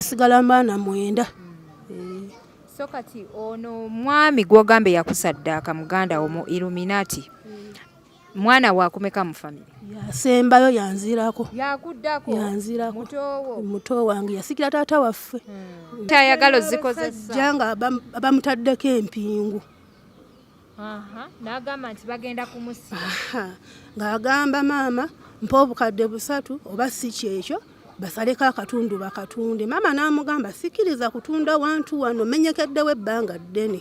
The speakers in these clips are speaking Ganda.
sigala mbaana 9. So kati ono mwami gwogambe yakusaddaaka muganda wo mu Illuminati. Mwana wakumeka mu family? Yasembayo yanzirako. Yakuddako? Yanzirako. Mutowo? Muto wange yasikira taata waffe. Tayagala ozikozesa? Janga abamutaddeko empingu. N'agamba nti bagenda kumusiba. Ng'agamba maama mpa obukadde 3 oba si kyekyo basaleko akatundu bakatunde. Maama n'amugamba sikiriza kutunda wantu wano menyekeddewo ebbanga ddene.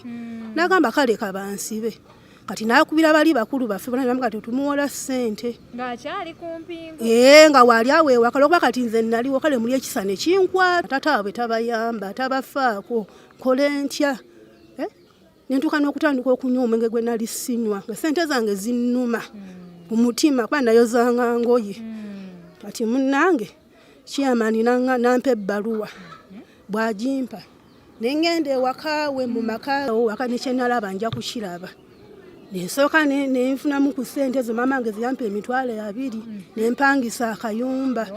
N'agamba kale kabansibe. Kati nakubira bali bakulu baffe bonna bamuga tumuwola ssente. Ng'akyali ku mpingu? Nga waali aweewa kalokuba kati nze naliwo kale muli ekisa ne kinkwata. Taata waabwe tabayamba tabafaako kola ntya. Nentuuka n'okutandika okunywa omwenge gwe nali sinywa nga ssente zange zinnuma ku mutima kuba nayozanga ngoye. Kati munnange chairman nampa ebbaluwa bw'agimpa ne ngenda ewakaawe mu makaawo waka ne kye nalaba nja kukiraba. Nsooka ne nfunamu ku ssente zo maama wange ziyampa emitwalo 2 ne mpangisa akayumba.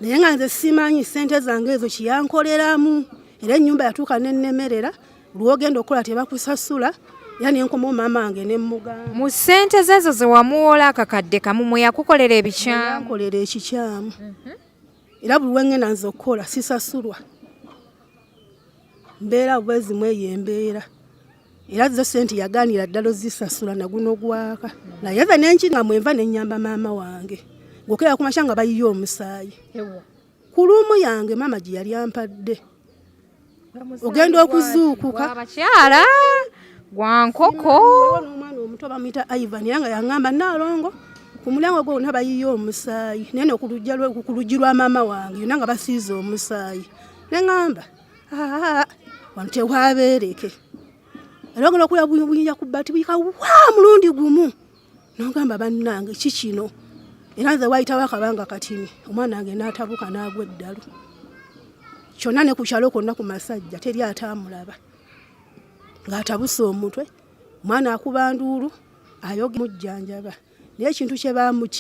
Naye nga nze simanyi ssente zange ezo kiyankoleramu era ennyumba yatuuka nennemerera. Lwogenda okukola tebakusasula yani enkomo maama wange ne mugamba. Mu ssente zezo ze wamuwola akakadde kamu mwe yakukolera ebikyamu? Yankolera ekikyamu. Era buli wengenda nze okukola sisasulwa. Mbeera bwezi mweyo embeera. Era zo ssente yaganira ddala ozisasula naguno gwaka. Naye nze nenkinga mwenva nennyamba maama wange. Ng'okera ku makya nga bayiye omusaayi. Ku luumu yange maama gye yali ampadde. Ogenda okuzuukuka. Abakyala gwa nkoko. Omwana omuto bamuyita Ivan yanga yangamba Nalongo ku mulyango gwo nabayiye omusaayi. Nene ku luggi lwa maama wange yonna nga basiize omusaayi. Ne ngamba wano tewabeereke. Era ogenda okulya buyinja ku bbati buyika mulundi gumu. N'ogamba bannange kikino. Era nze wayitawo akabanga katini. Omwana wange n'atabuka n'agwa eddalu. Kyonna ne ku kyalo konna ku masajja teri atamulaba. Ng'atabuse omutwe. Mwana akuba nduulu ayoge mujjanjaba. Naye ekintu kye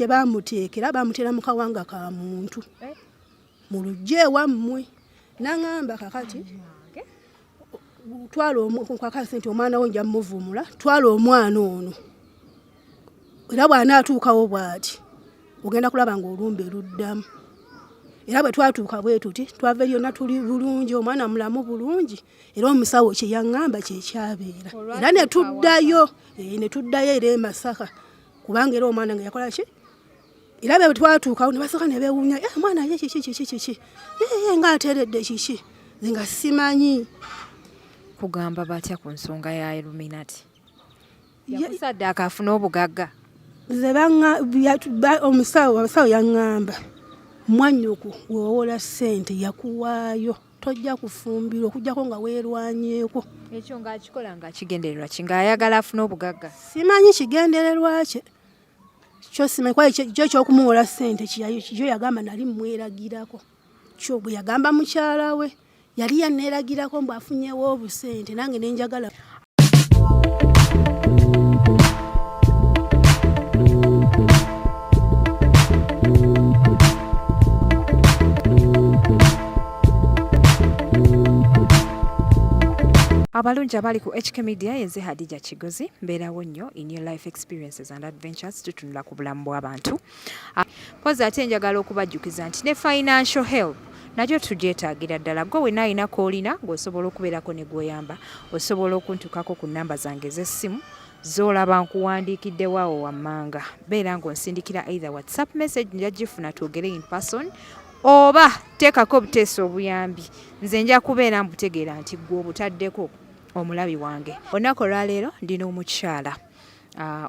baamuteekera baamutera mu kawanga ka muntu. Mu luggi ewammwe. N'angamba kakati twala kakasi nti omwana wo nja muvumula twala omwana ono. Era bw'anaatuukawo bw'ati ogenda kulaba ng'olumbe luddamu. Era bwe twatuuka bwe tuti twava eryonna tuli bulungi omwana mulamu bulungi era omusawo kye yaŋŋamba kye kyabeera. Era ne tuddayo era e Masaka kubanga era omwana nga yakola ki? Era bwe twatuukawo ne basooka ne beewuunya omwana ye kiki ng'ateeredde kiki nze nga simanyi. Kugamba batya ku nsonga ya Illuminati? Yakusaddaaka afuna obugagga? Nze omusawo yaŋŋamba mwannyoko wewowola ssente yakuwaayo tojja kufumbirwa okujjako nga weerwanyeeko. Ekyo ng'akikola ng'akigendererwa ki ng'ayagala afune obugagga? Simanyi kigendererwa kye. Kyo simanyi kwaye kyo eky'okumuwola ssente kyo yagamba nali mweragirako. Kyo bwe yagamba mukyala we yali yanneeragirako mbu afunyewo obusente nange ne njagala. Abalungi abali ku HK Media yenze Hadija Kigozi mbeerawo nnyo in your life experiences and adventures tutunula ku bulamu bw'abantu. Poza ate njagala okubajjukiza nti ne financial help najyo tugyetaagira ddala. Gwe wenna alina koolina ng'osobola okubeerako ne gweyamba osobola okuntukako ku nnamba zange ez'essimu z'olaba nkuwandiikiddewo awo wammanga. Beera ng'onsindikira either WhatsApp message njagifuna twogere in person oba teekako obuteesa obuyambi nze nja kubeera mbutegeera nti gwe obutaddeko omulabi wange. Olunaku olwaleero ndina omukyala.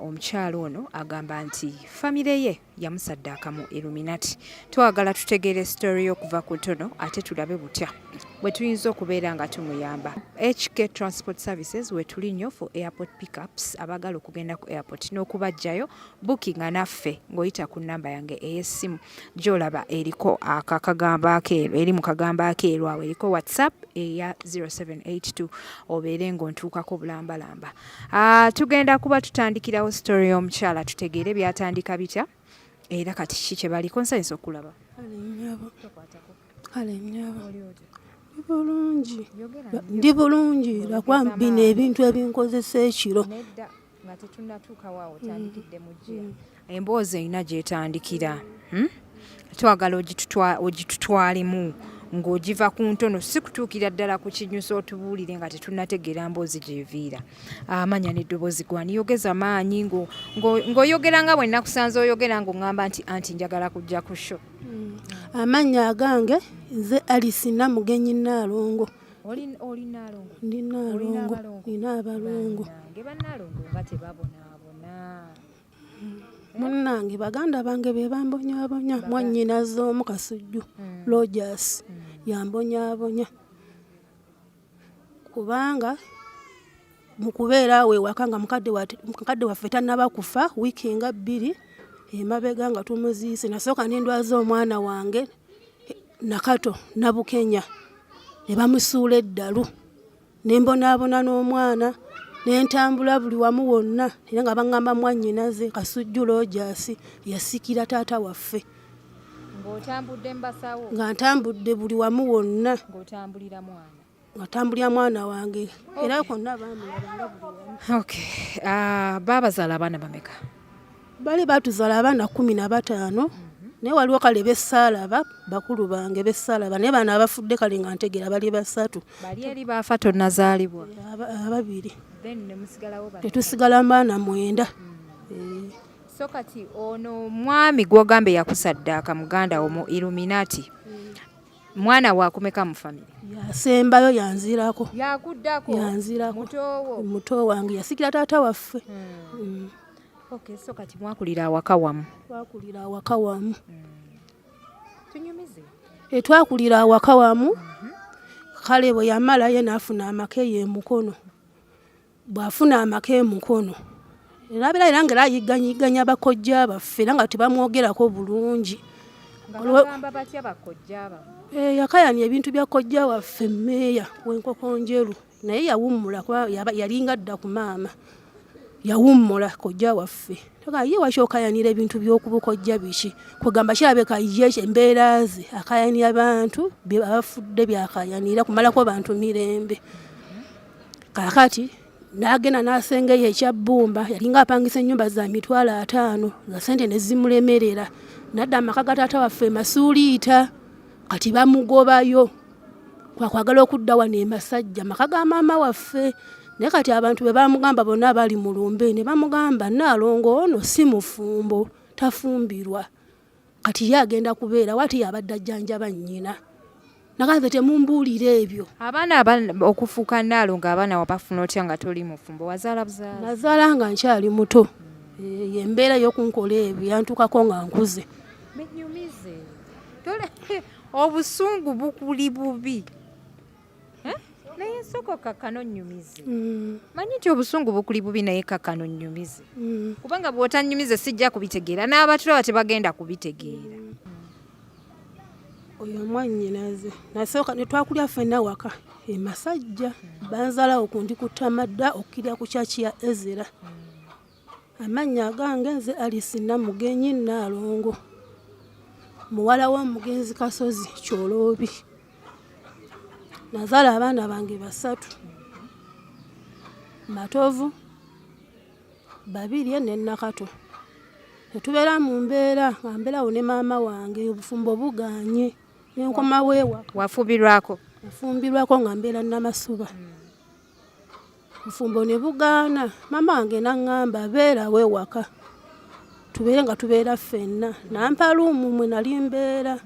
Omukyala ono agamba nti famire ye yamusaddaaka mu Illuminati. Twagala tutegeere story okuva ku ntono ate tulabe butya bwe tuyinza okubeera nga tumuyamba. HK Transport Services we tuli nnyo for airport pickups abagala okugenda ku airport n'okubajjayo bookinga naffe ng'oyita ku nnamba yange ey'essimu gy'olaba eriko akakagamba akeeru eri mu kagamba akeeru awo eriko WhatsApp eya 0782 obeere ng'ontuukako bulambalamba. Tugenda kuba tutandikirawo story y'omukyala tutegeere byatandika bitya era kati ki kye baliko nsanyusa okulaba. kale nnyabo oli otya bulungi yogera ndi bulungi lwakwa bino ebintu ebinkozesa ekiro nedda nga tetunnatuuka waawo otandikidde mu jjira emboozi erina gyetandikira twagala ogitutwalemu ng'ogiva ku ntono si kutuukira ddala ku kinyusa otubuulire nga tetunnategeera mboozi gyeviira amanya n'eddoboozi gwani yogeza maanyi ng'oyogera nga bwe nnakusanze oyogera ng'oŋŋamba nti anti njagala kujja ku sho amannya agange nze Alice Namugenyi Naalongo oli Naalongo ndi Naalongo nina abalongo nange bannaalongo nga tebabonaabona munnange baganda bange be bambonyaabonya mwannyinaze omu Kasujju Rogers yambonyaabonya kubanga mu kubeera awo ewaka nga mukadde waffe tannaba kufa wiiki nga 2 emabega nga tumuziise nasooka nendwaza omwana wange Nakato Nabukenya ne bamusuula eddalu ne mbonaabona n'omwana n'entambula buli wamu wonna era nga baŋŋamba mwannyinaze Kasujju Rogers yasikira taata waffe ng'otambudde mbasawo nga ntambudde buli wamu wonna ng'otambulira mwana nga tambulira mwana wange era konna baamulabanga buli wamu. Okay. Baabazaala abaana bameka? Bali batuzaala abaana 15 naye waliwo kale bessaalaba bakulu bange bessaalaba naye bano abafudde kale nga ntegeera bali 3 bali eri baafa tonnazaalibwa ababiri then ne musigalawo tetusigala baana 9 so kati ono mwami gw'ogambe yakusaddaaka muganda wo mu Illuminati mwana waakumeka mu famire? Yasembayo yanzirako yakuddako yanzirako muto wange yasikira taata waffe. Okay, so kati mwakulira awaka wamu? Twakulira awaka wamu. Tunyumize? Twakulira awaka wamu. Kale bwe yamala ye n'afuna amaka ye mukono. Bw'afuna amaka ye mukono era nga ayigganya bakojja baffe era nga tebamwogerako bulungi. Bagamba batya bakojja abo? Yakayanya ebintu bya kojja waffe Mmeeya w'Enkoko Njeru naye yawummula kuba yalinga dda ku maama. Yawummula kojja waffe ye wakyokayanira ebintu by'okubukojja biki kugamba kirabe kaye embeera ze akayanira abantu abafudde byakayanira kumalako bantu mirembe. Kakati n'agenda n'asengeyo ekyabbumba yalinga apangisa ennyumba za 5,000 nga sente ne zimulemerera nadda amaka ga taata waffe Masuuliita kati bamugobayo kwakwagala okudda wano e Masajja maka ga maama waffe. Naye kati abantu bwe bamugamba bonna bali mu lumbe ne bamugamba Naalongo ono si mufumbo tafumbirwa kati ye agenda kubeera wati yabadde ajjanjaba nnyina. Naganze temumbuulira ebyo. Abaana okufuuka Naalongo abaana wabafuna otya nga toli mufumbo wazaala buzaala? Nazaala nga nkyali muto embeera y'okunkola ebyo yantukako nga nkuze. Menyumize obusungu bukuli bubi naye soko kakano nnyumize. Manyi nti obusungu bukuli bubi naye kakano nnyumize kubanga bw'otanyumize sijja kubitegeera n'abatulaba tebagenda kubitegeera. Oyo mwannyinaze nasooka ne twakulya ffenna waka e Masajja banzalawo kundi kutamadda okkirya ku kyaki ya Ezera. Amannya agange nze Alice Namugenyi Naalongo muwala w'omugenzi Kasozi Kyoloobi. Nazaala abaana bange 3 Matovu 2 ne Nakato. Tetubeera mu mbeera nga mbeerawo ne maama wange obufumbo buganye nenkomawo ewaka. Wafumbirwako? Nafumbirwako nga mbeera Namasuba. Bufumbo ne bugaana maama wange n'aŋŋamba beerawo ewaka tubeere nga tubeera ffenna nampa luumu mwe nali mbeera.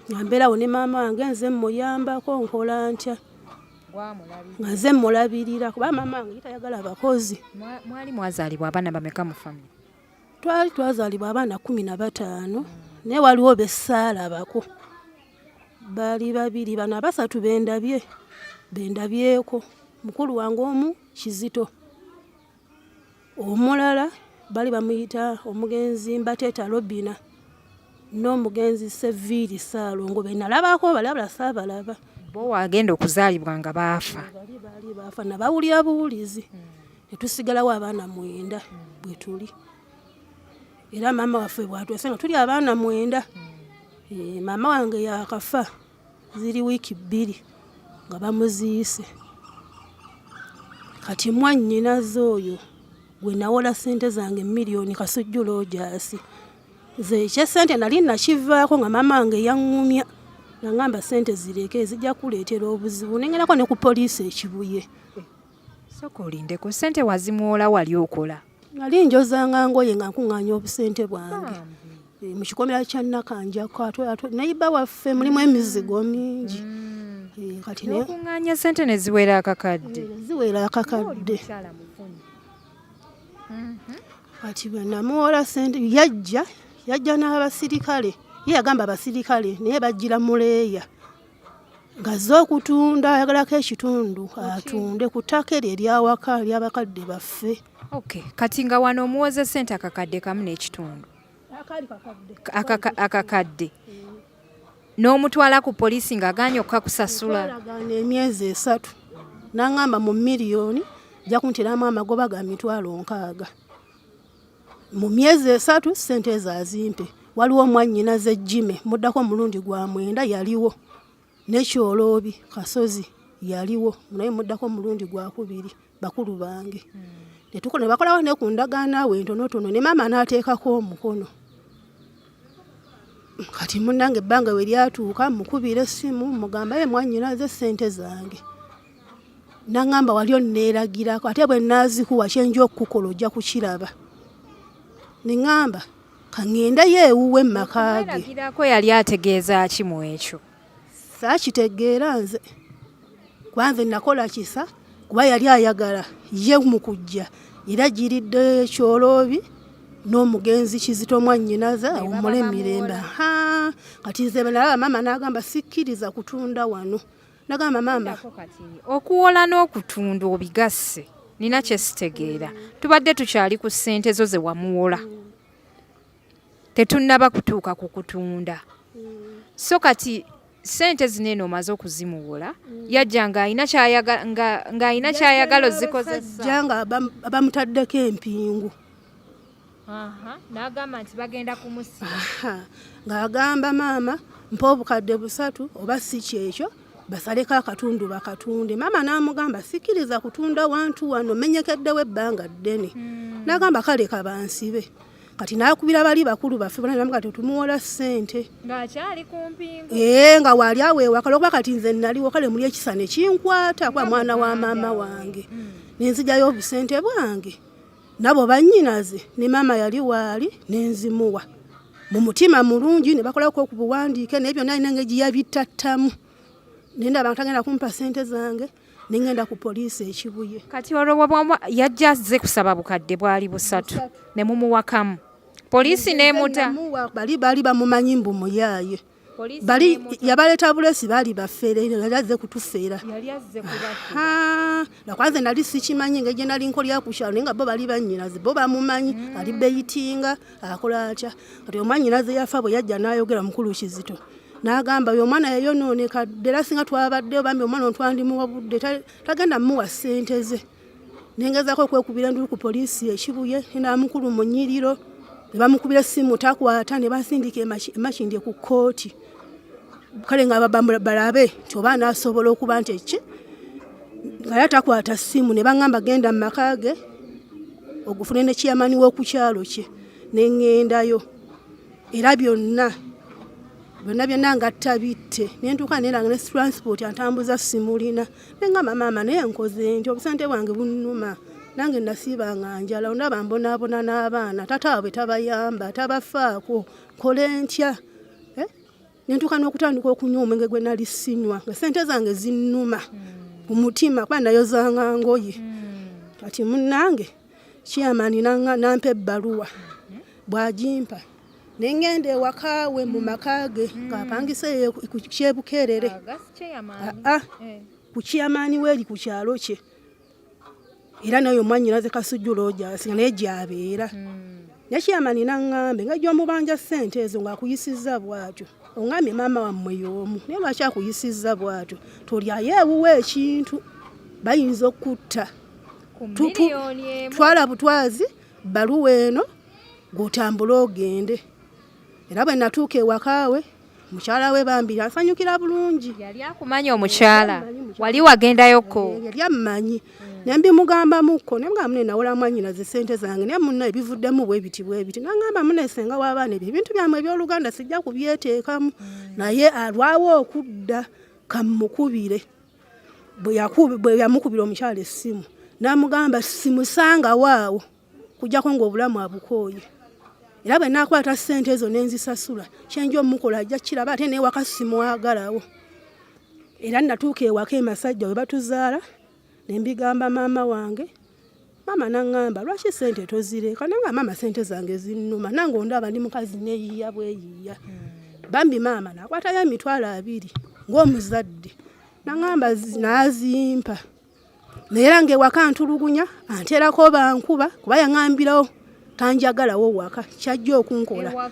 Mbeerawo ne maama wange nze mmuyambako nkola ntya nga nze mmulabirira kuba maama wange tayagala bakozi. Mwali mwazaalibwa abaana bameka mu famire? Twali twazaalibwa abaana 15 naye waliwo bessaalabako baali 2 bano 3 bendabyeko. Mukulu wange omu Kizito omulala bali bamuyita omugenzi Mbateeta Robina n'omugenzi Seviri Saalongo be nalabako balabula saabalaba. Bo wagenda okuzaalibwa nga baafa? Baali baafa nabawulira buwulizi ne tusigalawo abaana 9 bwe tuli era maama waffe bw'atwese nga tuli abaana 9 Maama wange yakafa ziri wiiki 2 nga bamuziise. Kati mwannyinaze oyo gwe nawola ssente zange miliyoni Kasujju Rogers. Nze eky'essente nali nakivaako nga maama wange yaŋŋumya nangamba ssente zireke zijja kuleetera obuzibu. Nengerako ne ku poliisi e Kibuye. Sooka olinde ku ssente wazimuwola wali okola? Nali njozanga ngoye nga nkuŋŋaanya obusente bwange. Mu kikomera kya Nakanja nayiba waffe mulimu emizigo mingi. Kati n'okuŋŋaanya ssente ne ziwera akakadde. Ziwera akakadde. Kati bwe namuwola ssente yajja n'abasirikale. Ye yagamba abasirikale naye bajjira muleeya. Ngazze okutunda ayagalako ekitundu atunde ku ttaka eryo eryawaka ery'abakadde baffe. Okay. Kati nga wano omuwoze ssente akakadde kamu n'ekitundu. Akakadde. N'omutwala ku poliisi ng'agaanye okukakusasula. Twalagaana emyezi 3. N'aŋŋamba mu miliyoni ajja kunteramu amagoba ga 6,000. Mu myezi 3 ssente ezo azimpe. Waliwo mwannyinaze Jime muddako omulundi gwa 9 yaliwo. N'ekyoloobi Kasozi yaliwo naye muddako omulundi gwa 2 bakulu bange. Ne bakolawo ne ku ndagaano we ntonotono ne maama n'ateekako omukono. Kati munnange ebbanga we lyatuuka mukubira essimu mugamba ye mwannyinaze ssente zange. N'aŋŋamba wali onneeragirako ate bwe naazikuwa kyenja okukola ojja kukiraba. Ne ŋŋamba kaŋŋendeyo ewuwe mu maka ge. Okumweragirako yali ategeeza ki mu ekyo? Saakitegeera nze. Kuba nze nakola kisa kuba yali ayagala ye mu kujja era giridde ekyoloobi n'omugenzi Kizito mwannyinaze awummule emirembe. Kati nze nalaba maama n'agamba sikkiriza kutunda wano. Nagamba maama okuwola n'okutunda obigasse nina kye sitegeera. Tubadde tukyali ku ssente zo ze wamuwola. Tetunnaba kutuuka ku kutunda. So kati ssente zino eno omaze okuzimuwola yajja ng'ayina kyayagala ozikozesa. Ajja nga bamutaddeko empingu. N'agamba nti bagenda kumusiba. Ng'agamba maama mpa obukadde 3 oba si kyekyo basaleko akatundu bakatunde. Maama n'amugamba sikkiriza kutunda wantu wano menyekeddewo ebbanga ddene. N'agamba kale kabansibe. Kati n'akubira bali bakulu baffe bonna namuga tetumuwola ssente. Ng'akyali ku mpingu. Nga waali aweewaka lwokuba kati nze naliwo kale muli ekisa ne kinkwata kuba mwana wa maama wange. Ne nzijayo obusente bwange. Nabo bannyinaze ne maama yali waali ne nzimuwa. Mu mutima mulungi ne bakolako ku buwandiike naye byonna alina engeri yabittattamu. Ne ndaba tagenda kumpa ssente zange ne ngenda ku poliisi e Kibuye. Kati olwo yajja azze kusaba bukadde bwali 3 ne mumuwakamu. Poliisi n'emuta. Bali bamumanyi mbu muyaaye. Bali yabaleeta bulesi baali baffeera yali azze kutufeera. Nakwanze nali sikimanyi engeri gye nali nkolya ku kyalo naye nga bo bali bannyinaze bo bamumanyi ali beyitinga akola atya. Kati omwannyinaze yafa bwe yajja n'ayogera mukulu Kizito. N'agamba oyo omwana yayonooneka dde era singa twabaddeyo bambi omwana ontwandimuwa budde tagenda muwa ssente ze. Nengezaako okwekubira ndulu ku poliisi e Kibuye n'amukulu mu nnyiriro ne bamukubira essimu takwata ne basindika emakindye ku kkooti. Kale nga balabe nti oba anaasobola okuba nti eki nga yatakwata ssimu ne baŋŋamba genda mu maka ge ogufune ne kiyamani w'oku kyalo kye ne ŋŋendayo era byonna nga tabitte nentuuka neranga ne transport antambuza simulina nengamba maama naye nkoze nti obusente bwange bunnuma nange nasiibanga njala ondaba mbonaabona n'abaana tata waabwe tabayamba tabafaako kole ntya nentuuka n'okutandika okunywa omwenge gwe nali sinywa nga ssente zange zinnuma ku mutima kuba nayozanga ngoye. Kati munnange kiyamani nampa ebbaluwa bw'agimpa nengenda ewaka we mu maka ge ng'apangise ku Kyebukerere ku Kiyamaani weeri ku kyalo kye era nayo mwannyinaze Kasujju Rogers naye gy'abeera. Ne Kiyamaani n'aŋŋambe nga gy'omubanja ssente ezo ng'akuyisizza bw'atyo oŋŋambye maama wammwe y'omu naye lwaki akuyisizza bw'atyo tolyayo ewuwe ekintu bayinza okutta twala butwazi bbaluwa eno gw'otambule ogende. Era bwe natuuka ewaka we mukyala we bambi asanyukira bulungi. Yali akumanya omukyala wali wagendayoko? Yali amumanyi. Ne mbimugambamuko ne mugamba munne nawola mwannyinaze ssente zange naye munne ebivuddemu bwe biti n'angamba munne senga w'abaana ebyo ebintu byammwe eby'Oluganda sijja kubyeteekamu naye alwawo okudda kamukubire. Bwe yamukubira omukyala essimu n'amugamba simusanga waawo kujjako ng'obulamu abukooye. Era bwe naakwata ssente ezo ne nzisasula kyenja omukola ajja kiraba ate n'ewaka simwagalawo. Era natuuka ewaka emasajja we batuzaala ne mbigamba maama wange. Maama n'aŋŋamba lwaki ssente tozireka? Nange maama ssente zange zinnuma nange ondaba ndi mukazi neeyiiya bweyiiya. Bambi maama n'akwatayo emitwalo 2 ng'omuzadde n'aŋŋamba n'azimpa. Naye ng'ewaka ntulugunya anterako bankuba kuba yaŋŋambirawo tanjagalawo waka kyajja okunkola.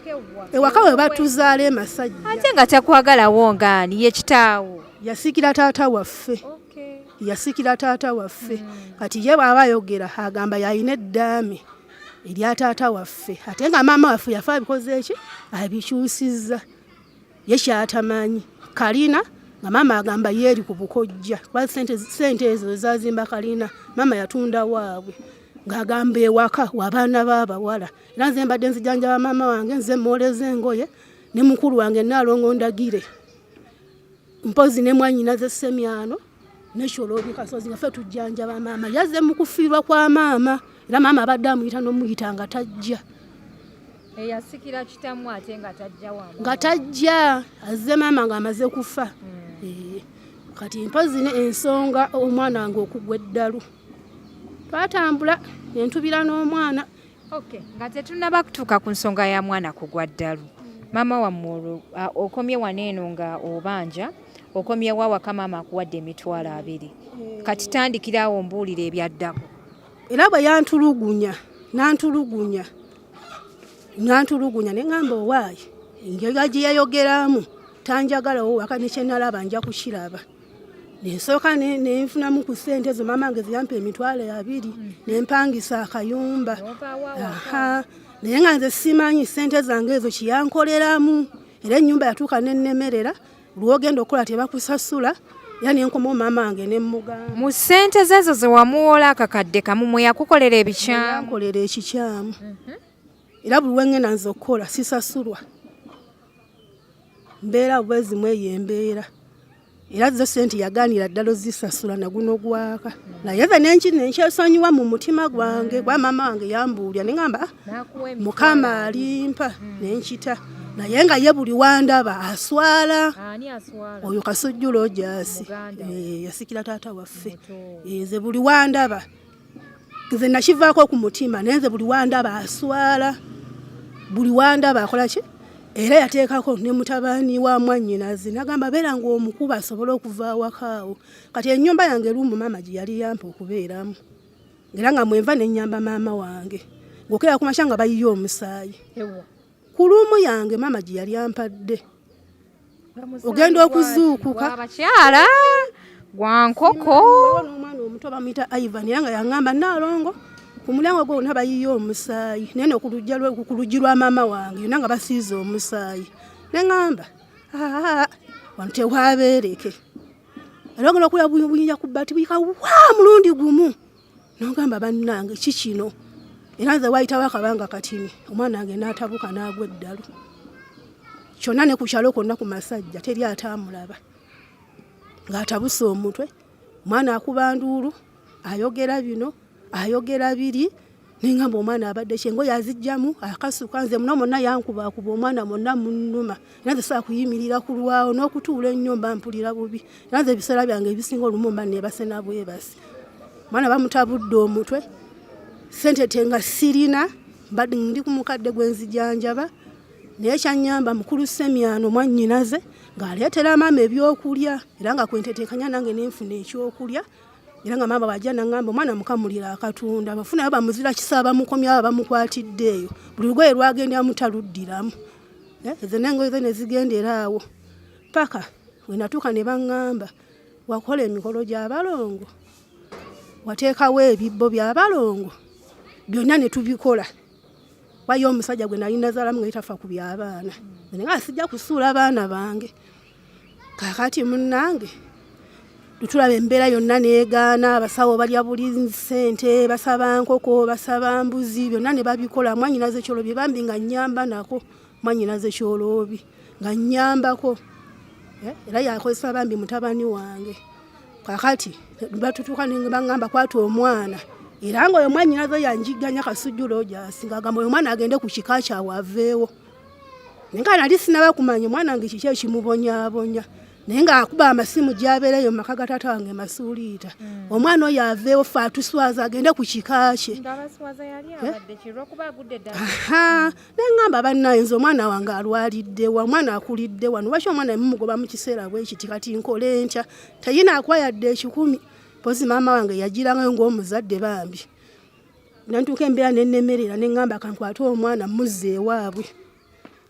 Ewaka we batuzaala emasajja. Ate nga takwagalawo ngaani ye kitaawo? Yasikira taata waffe. Yasikira taata waffe. Kati ye bw'aba ayogera agamba yalina eddaame erya taata waffe. Ate nga maama waffe yafa abikoze eki? Abikyusizza. Ye kyatamanyi. Kalina nga maama agamba yeeri ku bukojja. Kuba ssente ezo zazimba kalina. Maama yatunda waabwe. Ng'agamba ewaka w'abaana b'abawala. Era nze mbadde nzijanjaba maama wange nze mwoleza engoye ne mukulu wange Naalongo Ndagire. Mpozi ne mwannyinaze Ssemyano ne Sholobi Kasozi nga ffe tujjanjaba maama. Yazze mu kufiirwa kwa maama. Era maama abadde amuyita n'omuyita nga tajja. Eyasikira kitamu ate nga tajja wamu? Nga tajja. Azze maama ng'amaze kufa. Kati mpozi ensonga omwana wange okugwa eddalu. Twatambula ne ntubira n'omwana. Nga tetunnaba kutuuka ku nsonga ya mwana kugwa ddalu. Maama wammwe okomye waneeno nga obanja, okomyewo awaka maama akuwadde emitwalo 2. Kati tandikirawo mbuulire ebyaddako. Era bwe yantulugunya, n'antulugunya ne ngamba owaayi engeri gye yayogeramu tanjagalawo waka ne kye nalaba nja kukiraba. Nensooka nenfunamu ku ssente ezo maama wange ziyampa emitwalo 2 nempangisa akayumba. Naye nga nze simanyi ssente zange ezo kiyankoleramu. Era ennyumba yatuuka nennemerera lwogenda okukola tebakusasula. Era nenkomawo maama wange nemmugamba. Mu ssente ezo ze wamuwola akakadde kamu mwe yakukolera ebikyamu? Yankolera ekikyamu. Era buli wengenda nze okukola sisasulwa. Mbeera bwezi mweyo embeera. Era zo ssente yagaanira ddala ozisasula naguno gwaka. Naye nze nenkyesonyiwa mu mutima gwange gwa maama wange yambuulya ne ngamba Mukama alimpa nenkita. Naye nga ye buli wandaba aswala. Ani aswala? Oyo Kasujjulo Jasi. Yasikira taata waffe. Nze buli wandaba nze nakivaako ku mutima naye nze buli wandaba aswala. Buli wandaba akola ki? Era yateekako ne mutabani wa mwannyinaze nagamba beera ng'omukuba asobole okuva awakaawo. Kati ennyumba yange lumu maama gye yali yampa okubeeramu. Era nga mwenva ne nnyamba maama wange. Ng'okera ku makya nga bayiye omusaayi. Ku lumu yange maama gye yali ampadde. Ogenda okuzuukuka. Abakyala gwa nkoko. N'omwana omuto bamuyita Ivan era nga yaŋŋamba Naalongo ku mulyango gwonna bayiye omusaayi. Naye ku luggi lwa maama wange yonna nga basiize omusaayi. Ne ŋŋamba wano tewabeereke. Era ogenda okulya buyinja ku bbati buyika mulundi gumu. N'ogamba bannange ki kino? Era nze waayitawo akabanga katini omwana wange n'atabuka n'agwa eddalu. Kyonna ne ku kyalo konna ku masajja teri ataamulaba. Ng'atabuse omutwe, omwana akuba nduulu, ayogera bino, ayogera biri, n'engamba omwana abadde kyengo yazijjamu akasuka nze muno monna yankubakuba omwana monna munnuma. Era nze saakuyimirira ku lwawo n'okutuula ennyo mba mpulira bubi. Era nze ebiseera byange ebisinga olumu mba neebase na bwebasi. Omwana bamutabudde omutwe, ssente tenga sirina, mbadde ndi ku mukadde gwe nzijanjaba. Naye kyannyamba mukulu Ssemyano mwannyinaze ng'aleetera maama ebyokulya era nga kwenteteekanya nange nenfuna ekyokulya. Era nga maama bw'ajja n'aŋŋamba omwana mukamulira akatunda bafunayo bamuzira kisa bamukomya bamukwatidde eyo. Buli lugoye lwagenderamu taluddiramu. Ezo n'engoye ze ne zigendera awo. Paka we natuuka ne baŋŋamba wakola emikolo gy'abalongo. Wateekawo ebibbo by'abalongo. Byonna ne tubikola. wayo omusajja gwe nali nazaalamu nga tafa ku by'abaana nga sijja kusuula abaana bange kakati munnange tulaba embeera yonna neegaana abasawo balya buli ssente basaba nkoko basaba mbuzi byonna ne babikola mwanyinaze ekyoloobi bambi nga nnyamba nako mwanyinaze ekyoloobi nga nnyambako era yakozesa bambi mutabani wange kakati batutuuka nebaŋŋamba kwata omwana era nga oyo mwanyinaze yanjiganya kasujjulo gy'asinga agamba oyo omwana agende ku kika kyawe aveewo naye nga nali sinaba kumanya omwana wange kiki ekimubonyaabonya naye nga akuba amasimu gy'abeerayo mu maka ga taata wange masuuliita omwana oyo aveewo fe atuswaza agende ku kika kye naye ŋŋamba bannaye nze omwana wange alwaliddewa omwana akulidde wano lwaki omwana mumugoba mu kiseera bwe kiti kati nkole ntya tayina akuwa yadde 10 pozi maama wange yagirangayo ng'omuzadde bambi nantuuka embeera nennemerera ne ŋŋamba kankwate omwana muzze ewaabwe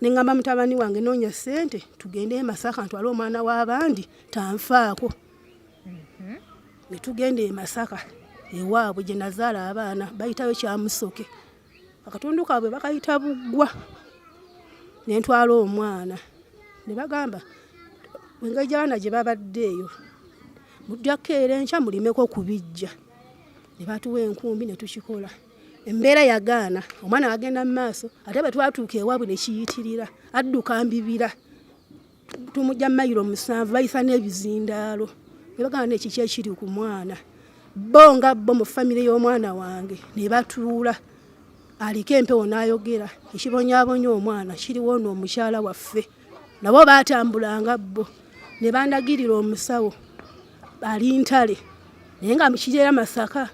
ne ŋŋamba mutabani wange noonya ssente tugende e Masaka ntwale omwana w'abandi tanfaako ne tugenda e Masaka ewaabwe gye nazaala abaana bayitayo Kyamusoke akatundu kaabwe bakayita Buggwa ne ntwala omwana ne bagamba engeri gy'abaana gye babaddeeyo mujjako era enkya mulimeko kubijja ne batuwa enkumbi ne tukikola embeera yagaana omwana agenda mu maaso ate bwe twatuuka ewaabwe ne kiyitirira adduka mbibira tumujja mayiro 7 bayisa n'ebizindaalo ne bagamba nekiki ekiri ku mwana bo nga bo mu famire y'omwana wange ne batuula aliko empewo n'ayogera ekibonyaabonya omwana kiriwo ono omukyala waffe nabo baatambulanga bo ne bandagirira omusawo ali ntale naye nga mukijeera Masaka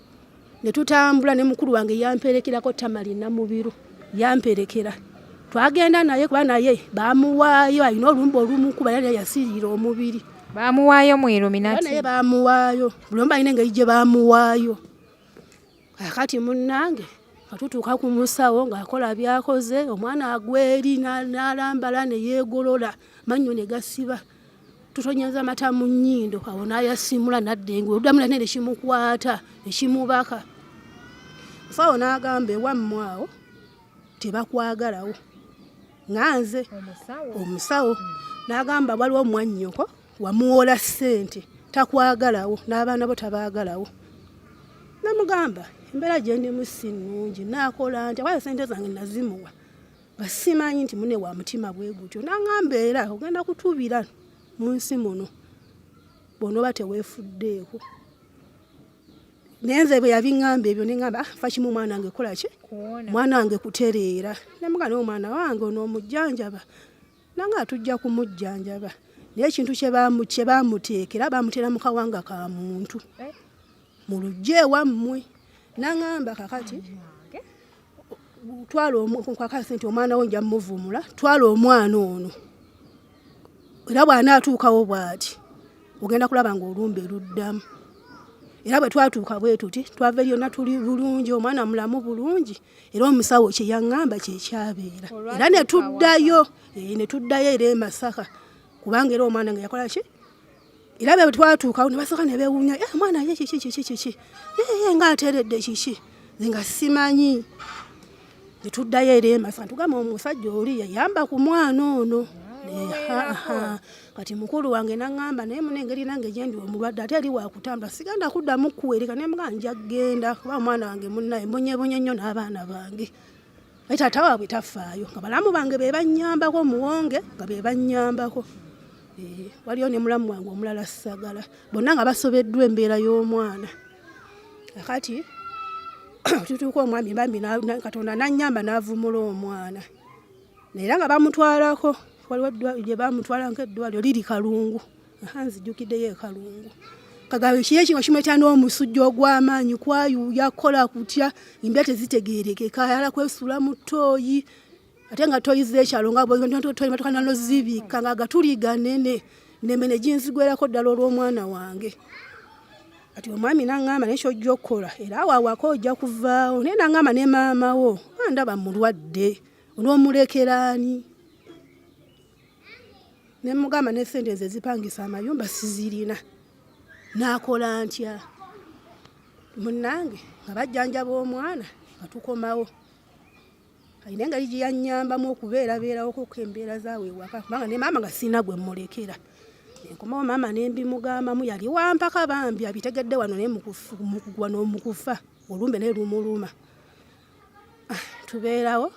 ne tutambula ne mukulu wange yamperekerako Tamali Namubiru yamperekera twagenda naye kuba naye bamuwaayo alina olumba olumukuba naye yasiriira omubiri bamuwaayo mu Illuminati naye bamuwaayo bulomba alina engeri gye bamuwaayo kakati munnange katutuuka ku musawo ng'akola byakoze omwana agweri n'alambala ne yeegolola mannyo ne gasiba tutonyeza amata mu nnyindo awo n'ayasimula n'addenga oluddamu ne kimukwata ekimubaka musawo n'agamba ewammwe awo tebakwagalawo nganze omusawo n'agamba waliwo mwannyoko wamuwola ssente takwagalawo n'abaana bo tabaagalawo namugamba embeera gye ndimu si nnungi naakola nti akwaya ssente zange nazimuwa nga simanyi nti mune wa mutima bwe gutyo n'aŋŋamba era ogenda kutubira mu nsi muno bw'onooba teweefuddeeko naye nze bwe yabiŋŋamba ebyo ne ŋŋamba fa kimu mwana wange kola ki mwana wange kutereera nemugana naye omwana wange onoomujjanjaba nange atujja kumujjanjaba naye ekintu kye baamuteekera baamuteera mu kawanga ka muntu mu lujja ewammwe naŋŋamba kakati twala kakasi nti omwana we nja muvumula twala omwana ono era bw'anaatuukawo bw'ati ogenda kulaba ng'olumbe luddamu era bwe twatuuka bwe tuti twava eryonna tuli bulungi omwana mulamu bulungi era omusawo kye yaŋŋamba kye kyabeera era ne tuddayo era e Masaka kubanga era omwana nga yakola ki era bwe twatuukawo ne basooka ne beewuunya omwana ye kiki ng'ateeredde kiki nze nga simanyi ne tuddayo era e Masaka tugamba omusajja oli yayamba ku mwana ono kati mukulu wange naŋŋamba naye muna engeri nange gye ndi omulwadde ate eri wakutambula sigenda kuddamu kuwereka naye muga nja kgenda kuba omwana wange munnaye mbonyebonye nnyo n'abaana bange naye taata waabwe tafaayo nga balamu bange be bannyambako muwonge nga be bannyambako waliyo ne mulamu wange omulala Sagala bonna nga basobeddwa embeera y'omwana kati tutuuka omwami bambi Katonda nannyamba n'avumula omwana era nga bamutwalako waliwo gye bamutwala nk'eddwaliro liri Kalungu nzijjukiddeyo Kalungu kagaba kiye kino kimweta n'omusujja ogw'amaanyi kwayuuya kukola kutya embya tezitegeerekeka ayala kwesula mu ttooyi ate nga ttooyi z'ekyalo nga ttooyi matukana nozibika nga gatuli ganene nemmene ginzigwerako ddala olw'omwana wange kati omwami naŋŋamba naye kyojja okukola era awaawako ojja kuvaawo naye naŋŋamba ne maama wo ndaba mulwadde onoomulekeraani ne mugamba ne ssente ze zipangisa amayumba sizirina n'akola ntya munnange nga bajjanjaba omwana nga tukomawo alina engeri gye yannyambamu okubeerabeerawo embeera zaawe ewaka kubanga ne maama nga sina gwe mmulekera. Enkomawo maama ne mbimugambamu yali wampaka bambi abitegedde wano naye mukugwa n'omukufa olumbe naye lumuluma. Tubeerawo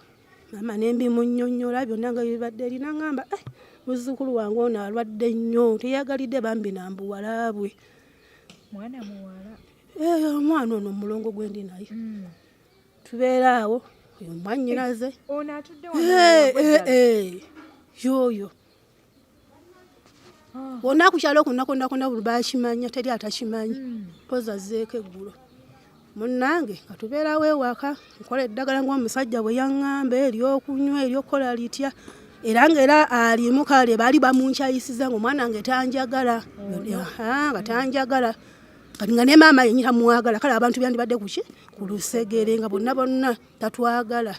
maama ne mbimunnyonnyola byonna nga bibadde erina ngamba muzzukulu wange ono alwadde nnyo teyagalidde bambi nambuwala bwe. Mwana muwala? Omwana ono omulongo gwe ndi naye. Tubeeraawo oyo mwannyinaze. Ono atudde wano? Yoyo. Wonna ku kyalo konna buli bakimanya teri atakimanyi. Poza azzeeko eggulo. Munnange nga tubeerawo ewaka nkola eddagala ng'omusajja bwe yaŋŋamba ery'okunywa ery'okukola litya era ng'era alimu kale baali bamunkyayisiza ng'omwana wange tanjagala. Nga tanjagala. Kati nga ne maama yennyini tamuwagala kale abantu byandibadde kuki ku lusegere nga bonna tatwagala.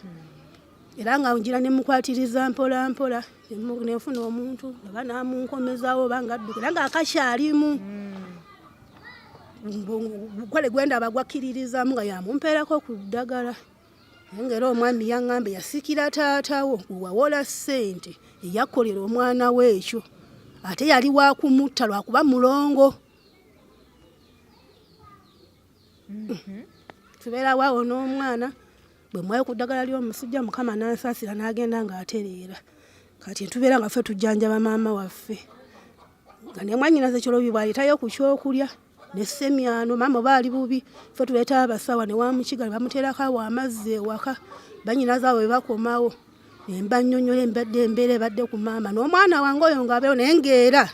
Era nga ngira ne mukwatiriza mpola mpola nenfuna omuntu aba namunkomezaawo oba ngadduka era nga akakyalimu. Gwale gwenda abagwakkiririzaamu nga yamumpeerako ku ddagala. Naye ng'era omwami yaŋŋambe yasikira taatawo wawola ssente eyakkolera omwana we ekyo. Ate yali waakumutta lwakuba mulongo. Tubeerawo awo n'omwana bwe mwayo ku ddagala ly'omusujja Mukama n'ansaasira n'agenda ng'atereera. Kati tubeera nga ffe tujjanjaba maama waffe. Nga ne mwannyinaze Kyolobi bw'aleetayo ku kyokulya ne ssemyano maama baali bubi ffe tuleeta abasawa ne wamukiga ne bamuteerako awo amazzi ewaka bannyinaze abo bwe bakomawo. Embannyonnyola embeera ebadde ku maama n'omwana wange oyo ng'abeewo naye ng'era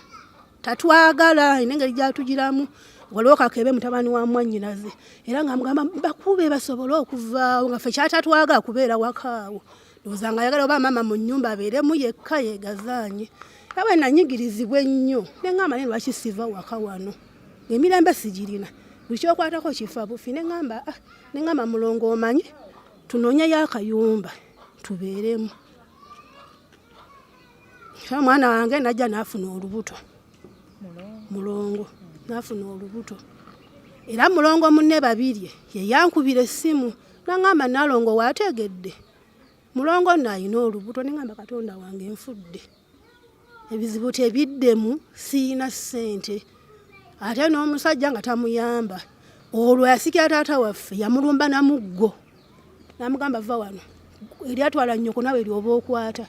tatwagala ine engeri gy'atugiramu. Waliwo Kakebe mutabani wa mwannyinaze era nga mugamba bakube basobole okuvaawo nga ffe kyatatwagala kubeera wakaawo. Ndowooza nga ayagala oba maama mu nnyumba abeeremu yekka yeegazaanye. Abe nanyigirizibwa ennyo ne ŋŋamba naye lwaki siva waka wano ng'emirembe sigirina buli kyokwatako kifa bufi. Ne ŋŋamba mulongo omanyi tunoonyeyo akayumba tubeeremu. Omwana wange najja n'afuna olubuto. Mulongo n'afuna olubuto. Era mulongo munne babirye ye yankubira essimu n'aŋŋamba Nalongo waategedde mulongo nno alina olubuto. Ne ŋŋamba Katonda wange nfudde ebizibu tebiddemu siina ssente ate n'omusajja nga tamuyamba. Olwo yasikira taata waffe yamulumba namuggo n'amugamba va wano eryatwala nnyoko nawe lyoba okwata.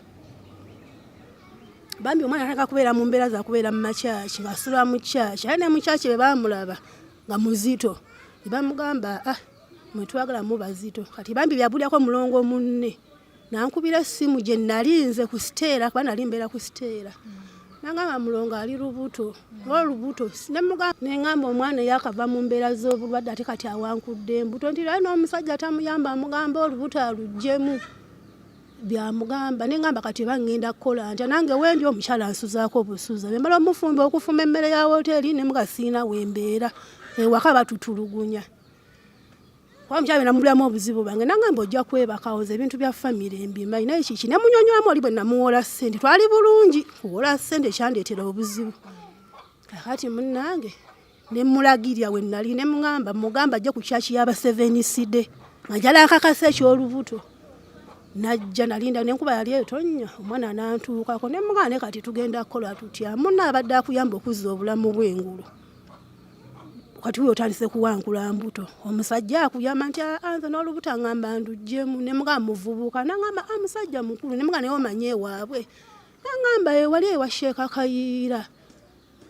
Bambi omwana ataka kubeera mu mbeera za kubeera mu makyaki ng'asula mu kyaki ate ne mu kyaki bwe baamulaba nga muzito ne bamugamba mwetwagala mu bazito. Kati bambi byabulyako mulongo munne nankubira essimu gye nalinze ku siteera kuba nali mbeera ku siteera. Nangamba mulongo ali lubuto olubuto ne ŋŋamba omwana yakava mu mbeera z'obulwadde ate kati awankudde embuto nti aye n'omusajja tamuyamba amugamba olubuto alugjemu byamugamba. Ne ŋŋamba kati bangenda kukola ntya nange wendi omukyala nsuzaako obusuza bemala omufumba okufuma emmere ya woteeri ne muga siina wembeera ewaka batutulugunya kuba mukyala namubulamu obuzibu bange nangamba ojja kwebakawoza ebintu bya famire embimanyi naye kiki ne munyonyolamu oli bwe namuwola ssente twali bulungi kuwola ssente kyandeetera obuzibu. Kakati munnange ne mulagirya we nali ne mugamba ajje ku kyaki y'abaseveniside nga njala akakasa eky'olubuto. Najja nalinda nenkuba yali etonnya omwana nantuukako ne mugamba ne kati tugenda kukola tutya munna abadde akuyamba okuzza obulamu bw'engulu. Kati we otandise kuwankula mbuto omusajja akuyamba nti anze n'olubuto aŋŋamba ndugyemu. Ne mugamba muvubuka n'aŋŋamba musajja mukulu ne mugamba naye omanye ewaabwe n'aŋŋamba wali ewa Sheeka Kayiira.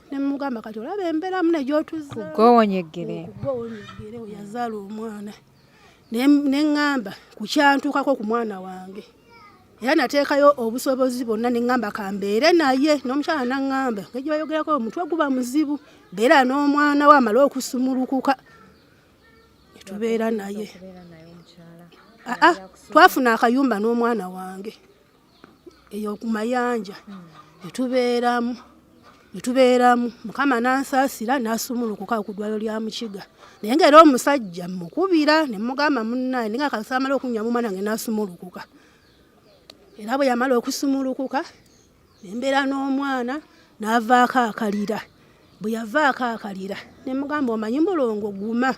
Ne mugamba kati olaba embeeramu ne gy'otuzza kugowonyeggere we yazaala omwana. Ne ŋŋamba ku kyantuukako ku mwana wange era nateekayo obusobozi bwonna ne ŋŋamba kambeere naye n'omukyala n'aŋŋamba ng'egye bayogerako omutwe guba muzibu beera n'omwana we amale okusumulukuka ne tubeera naye. Twafuna akayumba n'omwana wange eyo ku mayanja ne tubeeramu Mukama n'ansaasira n'asumulukuka ku ddwaliro lya Mukiga. Naye ng'era omusajja mukubira ne mugamba munnaye nga akasa amala okunywa mu mwana nge n'asumulukuka. Era bwe yamala okusumulukuka ne mbeera n'omwana n'avaako akalira. Bwe yavaako akalira ne mugamba omanyi mulongo guma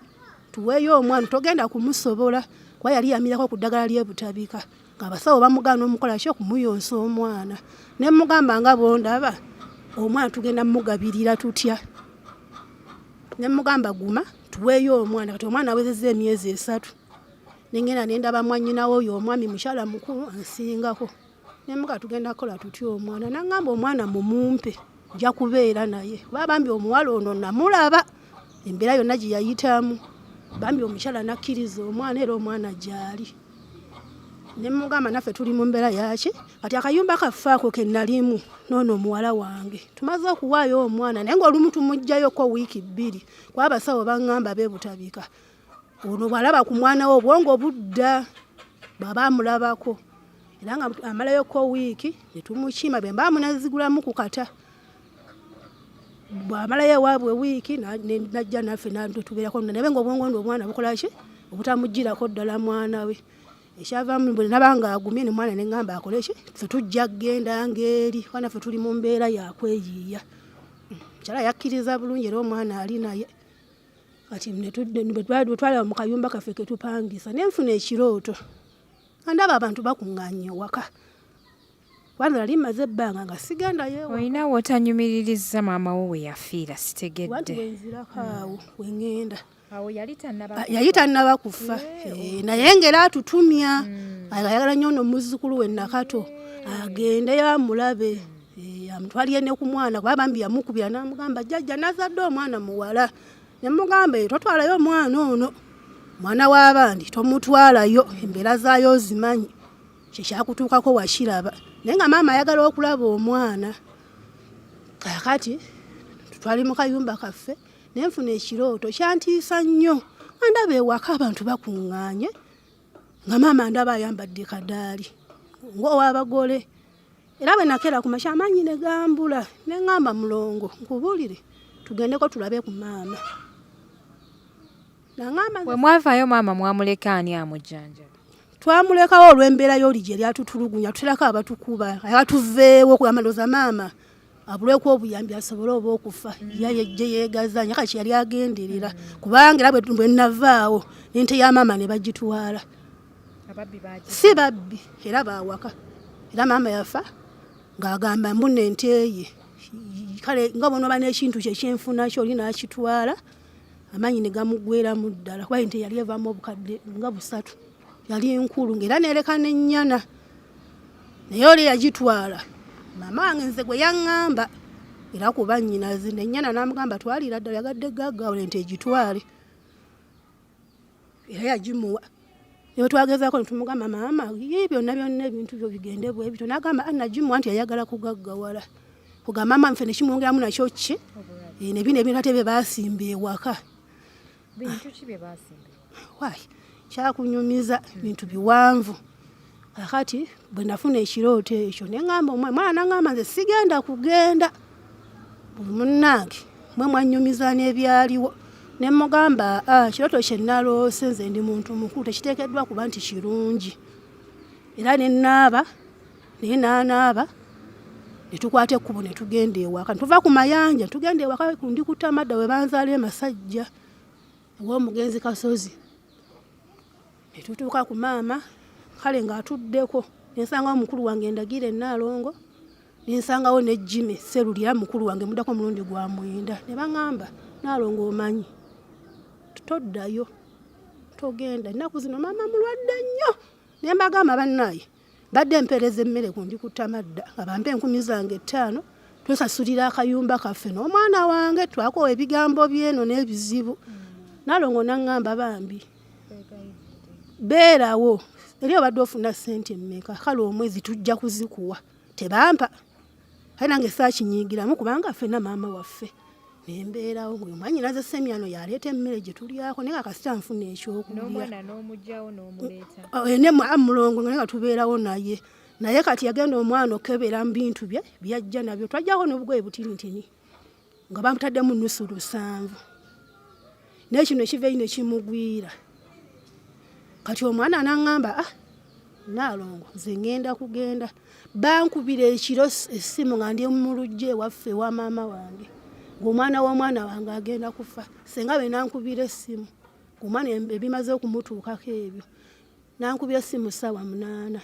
tuweeyo omwana togenda kumusobola kuba yali yamirako ku ddagala ly'ebutabika. ng'abasawo bamugaana omukola ki okumuyonsa omwana ne mugamba nga bondaba omwana tugenda mugabirira tutya ne mugamba guma tuweeyo omwana kati omwana awezezza emyezi 3 nengenda nendaba mwannyinawo oyo omwami mukyala mukulu ansingako ne muga tugenda kola tutya omwana nangamba omwana mumumpe nja kubeera naye babambi omuwala ono namulaba embeera yonna gye yayitamu bambi omukyala nakkiriza omwana era omwana gyali ne mugamba naffe tuli mu mbeera yaki kati akayumba kaffaako ke nalimu noono omuwala wange tumaze okuwaayo omwana naye ng'olumu tumuggyayoko wiiki 2 kuba abasawo baŋŋamba beebutabika ono bw'alaba ku mwana we obwongo budda baba amulabako era nga amalayoko wiiki ne tumukima bwe mba munazigulamu ku kata bw'amalayo ewaabwe wiiki najja naffe natubeerako naye ng'obwongo ndo omwana bukola ki obutamugirako ddala mwana we ekyavaamu bwe nabanga agumye ne mwana ne ŋŋamba akole ki ffe tujja kgenda ng'eri kuba naffe tuli mu mbeera yakweyiiya mukyala yakkiriza bulungi era omwana ali naye kati bwe twalaba mu kayumba kaffe ke tupangisa ne nfuna ekirooto ndaba abantu bakuŋŋaanye ewaka kubanga nali mmaze ebbanga nga sigendayo ewa olina wotanyumiririza maama wo we yafiira sitegedde wanti wenzirako awo weŋŋenda awo yali tannaba kufa naye ngera atutumya ayagala nnyo ono muzzukulu we Nakato agendeyo amulabe amutwalire ne ku mwana kuba bambi yamukubira n'amugamba jjajja nazadde omwana muwala ne mugamba totwalayo omwana ono mwana w'abandi tomutwalayo embeera zaayo zimanyi kyekyakutuukako wakiraba naye nga maama ayagala okulaba omwana kakati tutwali mu kayumba kaffe nenfuna ekirooto kyantiisa nnyo andaba ewaka abantu bakuŋŋaanye nga maama ndaba ayambadde kadaali ng'ow'abagole era bwe nakeera ku makya amaanyi ne gambula ne ŋŋamba mulongo nkubulire tugendeko tulabe ku maama bwe mwavaayo maama mwamuleka ani amujjanjaba twamulekawo olw'embeera y'oli gye lyatutulugunya tuterako abatukuba ayatuveewo kugamaloza maama abulweko obuyambi asobole oba okufa yayejje yeegazanya kati yali agenderera kubanga era bwe navaawo n'ente ya maama ne bagitwala si babbi era baawaka era maama yafa ng'agamba mbuna ente ye kale nga bonoba n'ekintu kye kyenfuna kyoli n'akitwala amaanyi ne gamuggweramu ddala kuba ente yali evaamu obukadde nga 3 yali nkulu ng'era neereka n'ennyana naye oli yagitwala maama wange nze gwe yaŋŋamba era kuba nnyinazi n'ennyana n'amugamba twalira ddala yagadde gaggawula ente egitwale era yagimuwa ne twagezaako ne tumugamba maama byonna byonna ebintu byo bigende bwe bityo n'agamba nagimuwa nti yayagala kugaggawala kugamba maama nfe ne kimwongeramu nakyo ki ne bino ebintu ate bye baasimba ewaka bintu ki bye baasimba waayi kyakunyumiza bintu biwanvu kakati bwe nafuna ekirooto ekyo ne ŋŋamba omwana n'aŋŋamba nze sigenda kugenda buli munnange mwe mwannyumiza n'ebyaliwo ne mugamba kirooto kye naloose nze ndi muntu mukulu tekiteekeddwa kuba nti kirungi era ne naaba naye n'anaaba ne tukwata ekkubo ne tugenda ewaka tuva ku mayanja tugenda ewaka kundi ku Tamadda we banzaala Masajja ew'omugenzi Kasozi ne tutuuka ku maama kale ng'atuddeko nensangawo mukulu wange Ndagira Naalongo nensangawo ne Jimmy Serulira mukulu wange muddako omulundi gwa mwenda ne baŋŋamba Naalongo omanyi toddayo togenda ennaku zino maama mulwadde nnyo ne mbagamba bannaaye badde mpeereza emmere kundi ku Tamadda abampe 10,000 zange 5 twesasulira akayumba kaffe n'omwana wange twakowa ebigambo byeno n'ebizibu Naalongo n'aŋŋamba bambi beerawo eri obadde ofuna ssente mmeka kale omwezi tujja kuzikuwa tebampa kale nange saakinyiigiramu kubanga ffenna maama waffe nembeerawo ng'oyo mwanyi naze semyano yaleeta emmere gye tulyako naye nga kasita nfuna ekyokulya mulongo nga tubeerawo naye kati yagenda omwana okebera mu bintu bye byajja nabyo twajjako n'obugoye butinitini nga bamutaddemu nnusu 7 naye kino ekiveeyi ne kimugwira kati omwana n'aŋŋamba Naalongo nze ŋŋenda kugenda bankubira ekiro essimu nga ndi mu luggi ewaffe ewa maama wange ng'omwana w'omwana wange agenda kufa senga be nankubira essimu omwana ebimaze okumutuukako ebyo nankubira essimu ssaawa 8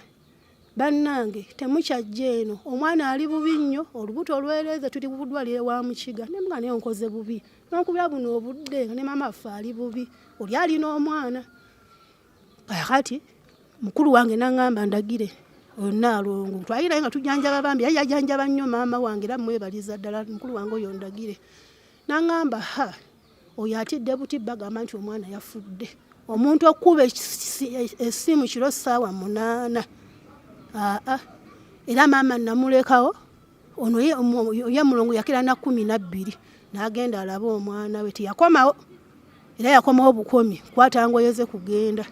bannange temukyajja eno omwana ali bubi nnyo olubuto olwereze tuli budwalire wa mukiga ne mga naye nkoze bubi n'okubira buno obudde ne mama affe ali bubi oli alina omwana kati mukulu wange n'angamba ndagire Onalongo twayira nga tujanjaba bambi yajanjaba nnyo mama wange era mwebaliza ddala mukulu wange oyo ndagire n'angamba oyo atidde buti bagamba nti omwana yafudde omuntu okuba essimu kiro ssaawa 8 era mama namulekawo ono ye mulongo yakira na 12 n'agenda alaba omwana we tiyakomawo era yakomawo bukomi kwatangoyeze kugenda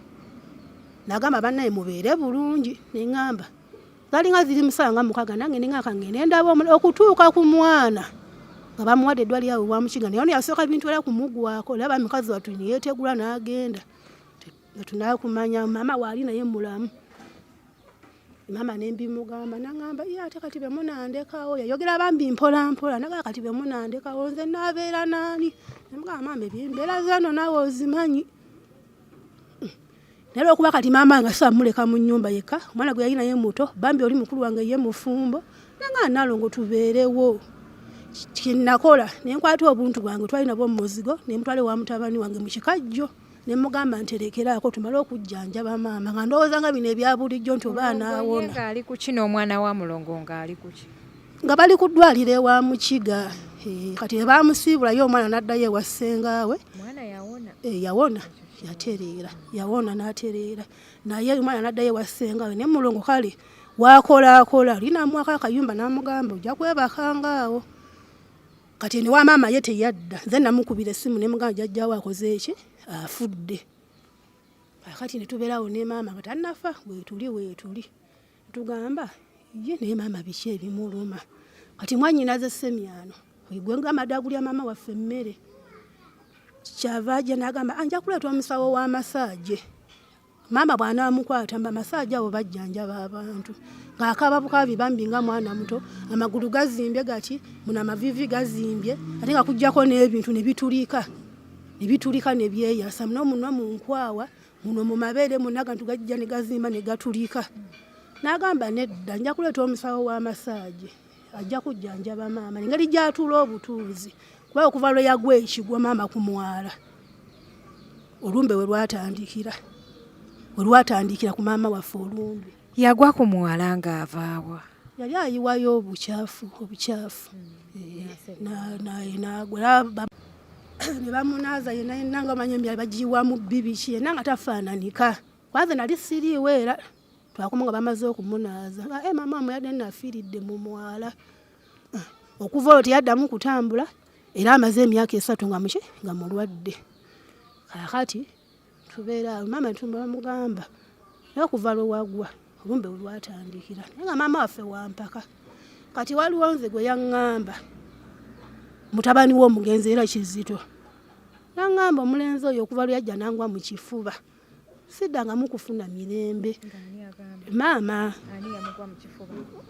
nagamba bannaye mubeere bulungi neŋŋamba zalinga ziri 6 nange nengakangende ndaba okutuuka ku mwana nga bamuwadde eddwali yawe wa mukiga naye ono yasooka bintu era kumugwako laba mukazi wattu yeetegula n'agenda tunakumanya mama waali naye mulamu mama nembimugamba nangamba ate kati be munandekawo yayogera bambi mpola mpola naga kati be munandekawo nze nabeera nani nemugamba mama ebyembeera zano naawe ozimanyi nero okuba kati mama nga samuleka mu nnyumba yeka omwana gwe yalina ye muto bambi oli mukulu wange ye mufumbo nanga nalongo tubeerewo kinakola nenkwata obuntu bwange twalina bwo muzigo nemutwale wa mutabani wange mu kikajjo nemugamba nterekerako tumale okujjanjaba mama nga ndowooza nga bino ebya bulijjo nti oba naawona nga ali ku kino omwana wa mulongo nga ali ku ki nga bali ku ddwaliro ewa mukiga kati bamusiibulayo omwana n'addayo ewa ssengaawe omwana yawona yawona yatereera yawona n'atereera naye omwana n'addayo ewa ssengaawe ne mulongo kale wakolaakola linamwako akayumba n'amugamba ojja kwebakangaawo kati ne wa maama ye teyadda nze namukubira essimu nemugamba jjajjaawo akoze eki afudde kati ne tubeerawo ne maama nga tannafa weetuli tugamba ye naye maama biki ebimuluma kati mwannyinaze semyano gwenga amadagulya maama waffe emmere kyava ajja n'agamba anja kuleeta omusawo w'amasaaje maama bw'anaamukwata mba masaaje abo bajjanjaba abantu ng'akaaba bukabi bambi nga mwana muto amagulu gazimbye gati muna amavivi gazimbye ate nga kujjako n'ebintu ne bitulika ne byeyasa n'omunwa mu nkwawa muno mu mabeere munaga ntugajja ne gazimba ne gatulika n'agamba nedda nja kuleeta omusawo w'amasaaje ajja kujjanjaba maama engeri gy'atuula obutuuzi kuba okuva lwe yagwa ekigwa maama ku mwala olumbe we lwatandikira ku maama waffe olumbe yagwa ku mwala ng'avaawa yali ayiwayo obukyafu nagwa ne bamunaaza yena nanga amanya embyala bagiyiwamu bibiki yena nga tafaananika kwanze nali siriiwe era twakoma nga bamaze okumunaaza maama muyadde nafiiridde mu mwala okuva olwo teyaddamu kutambula era amaze emyaka 3 nga mulwadde kakati tubeera maama tumugamba naye okuva lwe wagwa olumbe we lwatandikira naye nga maama waffe wampaka kati waliwo nze gwe yaŋŋamba mutabani w'omugenzi era Kizito naŋŋamba omulenzi oyo okuva lwe yajja nangwa mu kifuba siddangamu kufuna mirembe maama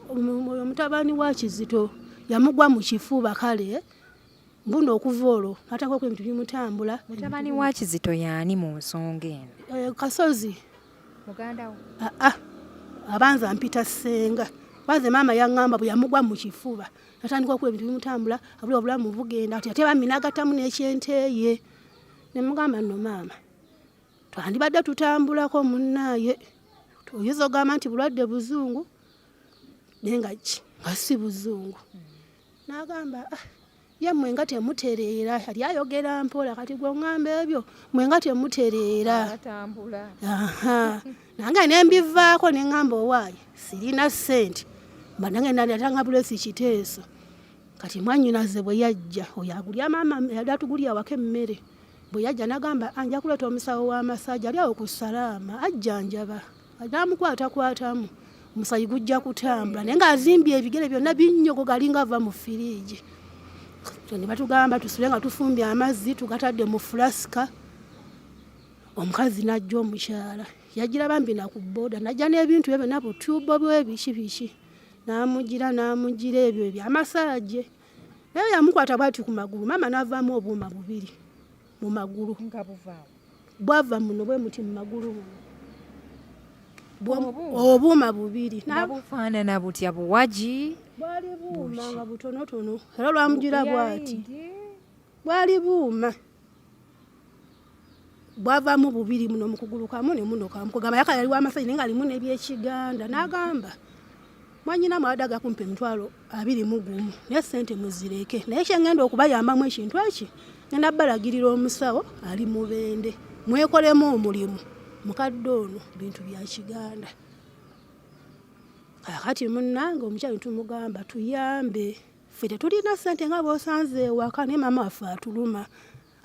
omutabani wa Kizito yamugwa mu kifuba kale mbuno okuva olwo natakako ebintu bimutambula mutabani wa Kizito yaani mu nsonga eno Kasozi muganda wo abanza mpita Ssenga baze maama yaŋŋamba bwe yamugwa mu kifuba natandika okuba ebintu bimutambula abula obulamu bugenda ati ate bambi n'agattamu n'ekyenteye ne mugamba nno maama twandibadde tutambulako munnaaye oyinza ogamba nti bulwadde buzungu naye nga si buzungu n'agamba ye mwe nga temutereera yali ayogera mpola kati gwe oŋŋamba ebyo mwe nga temutereera nange nembivaako neŋŋamba owaaye sirina ssente mba nange natanga bulesi kiteeso kati mwannyinaze bwe yajja oyo agulya maama yali atugulya awaka emmere bwe yajja n'agamba anja kuleeta omusawo w'amasaaji ali awo ku Salaama ajjanjaba anamukwatakwatamu omusayi gujja kutambula naye ng'azimbye ebigere byonna binnyogo galinga ava mu firiigi ne batugamba tusule nga tufumbye amazzi tugatadde mu fulasika omukazi n'ajja omukyala yagira bambi nakuboda najja n'ebintu ebyo byonna butubo bwebiki n'amugira ebyo ebyamasaaje naye yamukwata bwati ku magulu maama n'avaamu obuuma bubiri mu magulu nga buvaawo bwava muno bwe muti mu magulu obuuma bubiri bufaanana butya buwaji bwali buuma nga butonotono era lwamugira bwati bwali buuma bwavaamu bubiri muno mukugulu kamu ne muno kamu kugamba yaka yali w'amasaji naye nga alimu n'ebyekiganda n'agamba mwanyina mwadaga kumpa emitwalo 21 naye ssente muzireke naye kyengenda okubayambamu ekintu eki ngenda balagirira omusawo ali mubende mwekolemu omulimu mukadde ono bintu bya kiganda kakati munnange omukyali tumugamba tuyambe ffe tetulina ssente nga b'osanze ewaka naye maama waffe atuluma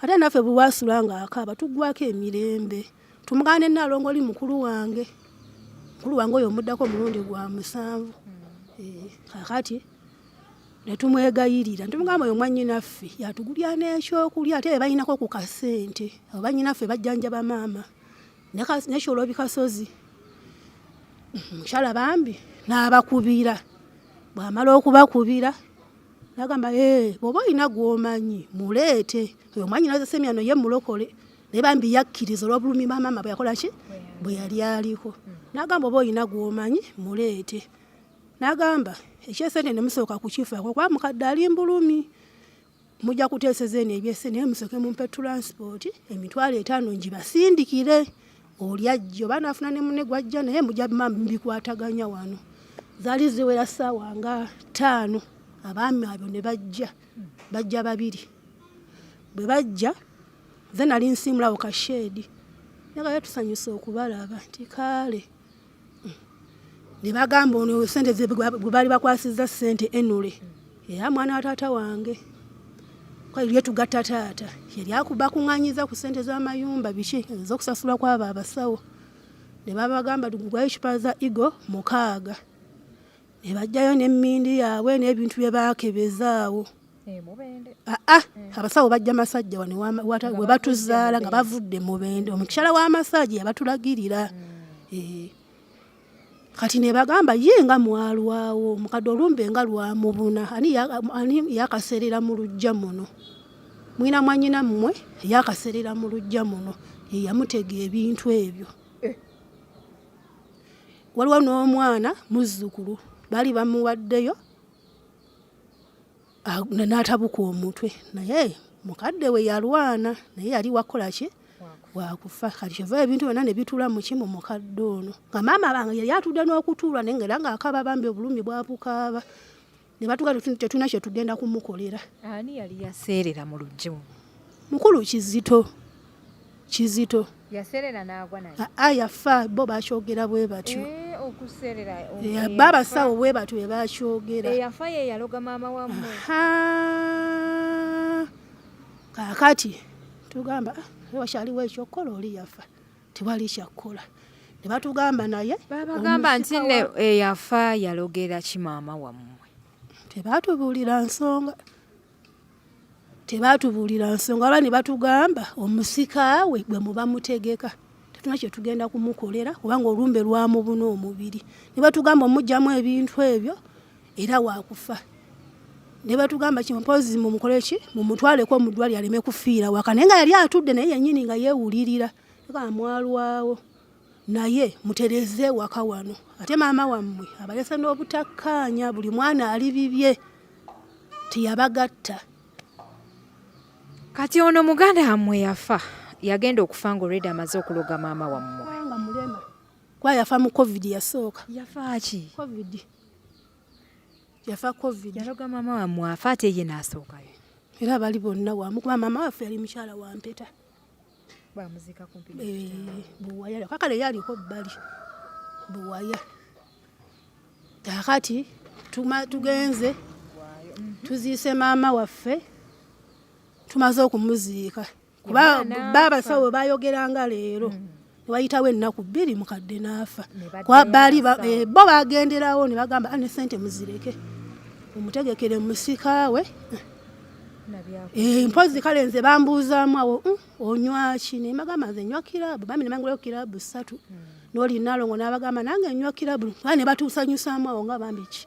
ate naffe bwewasula nga akaaba tuggwako emirembe tumugane Nalongo oli mukulu wange oyo omuddako omulundi gwa 7 kakati netumwegayirira ntumugamba oyo mwannyinaffe yatugulya n'ekyokulya ate balinako ku kasente abo bannyinaffe bajjanjaba maama nekyolwo bikasozi mukyala bambi n'abakubira bw'amala okubakubira nagamba bw'oba olina gw'omanyi muleete oyo mwanyina Semyano ye mulokole naye bambi yakkiriza olw'obulumi maama bwe yakola ki bwe yali aliko nagamba oba olina gw'omanyi muleete nagamba ekyesente ne musooka kukifaako kuba mukadde ali mbulumi mujja kuteeseza eno ebyesse naye musooke mumpe transport emitwalo 5 ngibasindikire oli ajja oba naafuna ne munne gwajja naye mujja mbikwataganya wano zaali ziwera ssaawa nga 5 abaami abo ne bajja babiri bwe bajja ze nali nsimulawo kasheedi naye tusanyusa okubalaba nti kaale ne bagamba ono sente bwe bali bakwasizza ssente enule era mwana wa taata wange kwalye tugatta taata yali akuba kuŋŋanyiza ku ssente z'amayumba biki ez'okusasula kwabo abasawo ne babagamba tugugwayo ecupa za Igo 6 ne bajjayo n'emmindi yaabwe n'ebintu bye baakebezaawo abasawo bajja masajja we batuzaala nga bavudde mubende omukyala w'amasaji yabatulagirira kati ne bagamba ye nga mwalwawo mukadde olumbe nga lwamubuna ani yakaserera mu lujja muno mwina mwanyina mmwe yakaserera mu lujja muno yeyamutega ebintu ebyo waliwo n'omwana muzzukulu bali bamuwaddeyo n'atabuka omutwe naye mukadde we yalwana naye yali wakola ki wakufa kati kyova ebintu byonna ne bitula mu kimu mukadde ono nga maama bange yali atudde n'okutuulwa naye ngera ng'akaaba bambi obulumi bwabukaaba ne batuga tetulina kye tugenda kumukolera. Ani yali yaseerera mu lujja mukulu Kizito yaseerera n'agwa naye yafa bo bakyogera bwe batyo okuseerera babasawo bwe batyo bwe bakyogera yafa ye yaloga maama wammwe kakati tugamba wakyaliwo ekyokukola oli yafa tewali kyakkola ne batugamba naye babagamba nti ne yafa yalogera ki maama wammwe tebatubuulira nsonga aba ne batugamba omusikaawe bwe muba mutegeka tetuna kye tugenda kumukolera kubanga olumbe lwamubuna omubiri ne batugamba omugjamu ebintu ebyo era waakufa ne batugamba kimpozi mumukole ki mumutwaleko omudwali aleme kufiira waka naye nga yali atudde naye yennyini nga yeewulirira nga mwalwawo naye mutereze waka wano ate maama wammwe abalese n'obutakkaanya buli mwana ali bibye tiyabagatta. Kati ono muganda wammwe yafa yagenda okufa ng'olwedde amaze okuloga maama wammwe nga mulema kuba yafa mu covid yasooka yafa ki yafa covid yaloga maama wammwe afa ate ye n'asookayo era bali bonna wamu kuba maama waffe yali mukyala wa mpeta bamuzika kumpi buwaya kakale yaliko bbali buwaya kakati tugenze tuziise maama waffe tumaze okumuziika kuba babasawo bayogeranga leero wayitawo ennaku 2 mukadde n'afa bo bagenderawo ne bagamba ne ssente muzireke omutegekere musikaawe mpozi kale nze bambuuzaamu awo onywa ki ne bagamba nze nywa kirabu bambi ne bangulayo kirabu 3 n'oli Nalongo n'abagamba nange nywa kirabu kale ne batuusanyusaamu awo nga bambi ki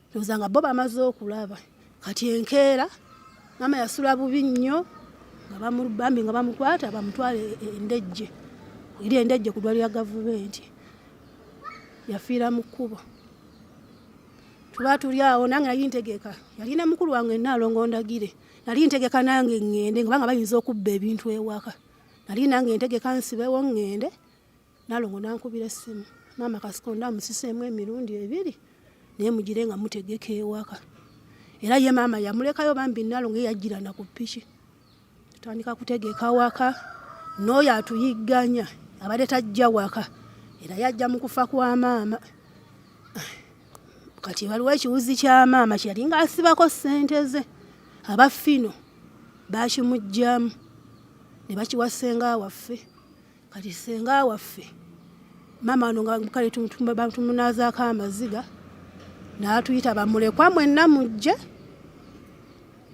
ndowooza nga bo bamaze okulaba kati enkeera maama yasula bubi nnyo bambi nga bamukwata bamutwale endejje eri endejje ku ddwaliro lya gavumenti yafiira mu kkubo. Tuba tuli awo nange nali ntegeka. Yalina mukulu wange Nalongo Ndagire. Nali ntegeka nange ngende kubanga bayinza okubba ebintu ewaka. Nali nange ntegeka nsibewo ngende. Nalongo nankubira essimu. Maama kasiko ndamusiseemu emirundi 2 naye mugire nga mutegeka ewaka. Era ye maama yamulekayo bambi Nalongo yajjirana ku ppiki. Tutandika kutegeka waka. N'oyo atuyigganya abadde tajja waka. Era yajja mu kufa kwa maama. Kati waliwo ekiwuzi kya maama kyali nga asibako ssente ze. Abafino bakimugjamu ne bakiwa ssenga waffe. Kati ssenga waffe maama wano nga kale tumunazaako amaziga n'atuyita bamulekwa mwenna mujje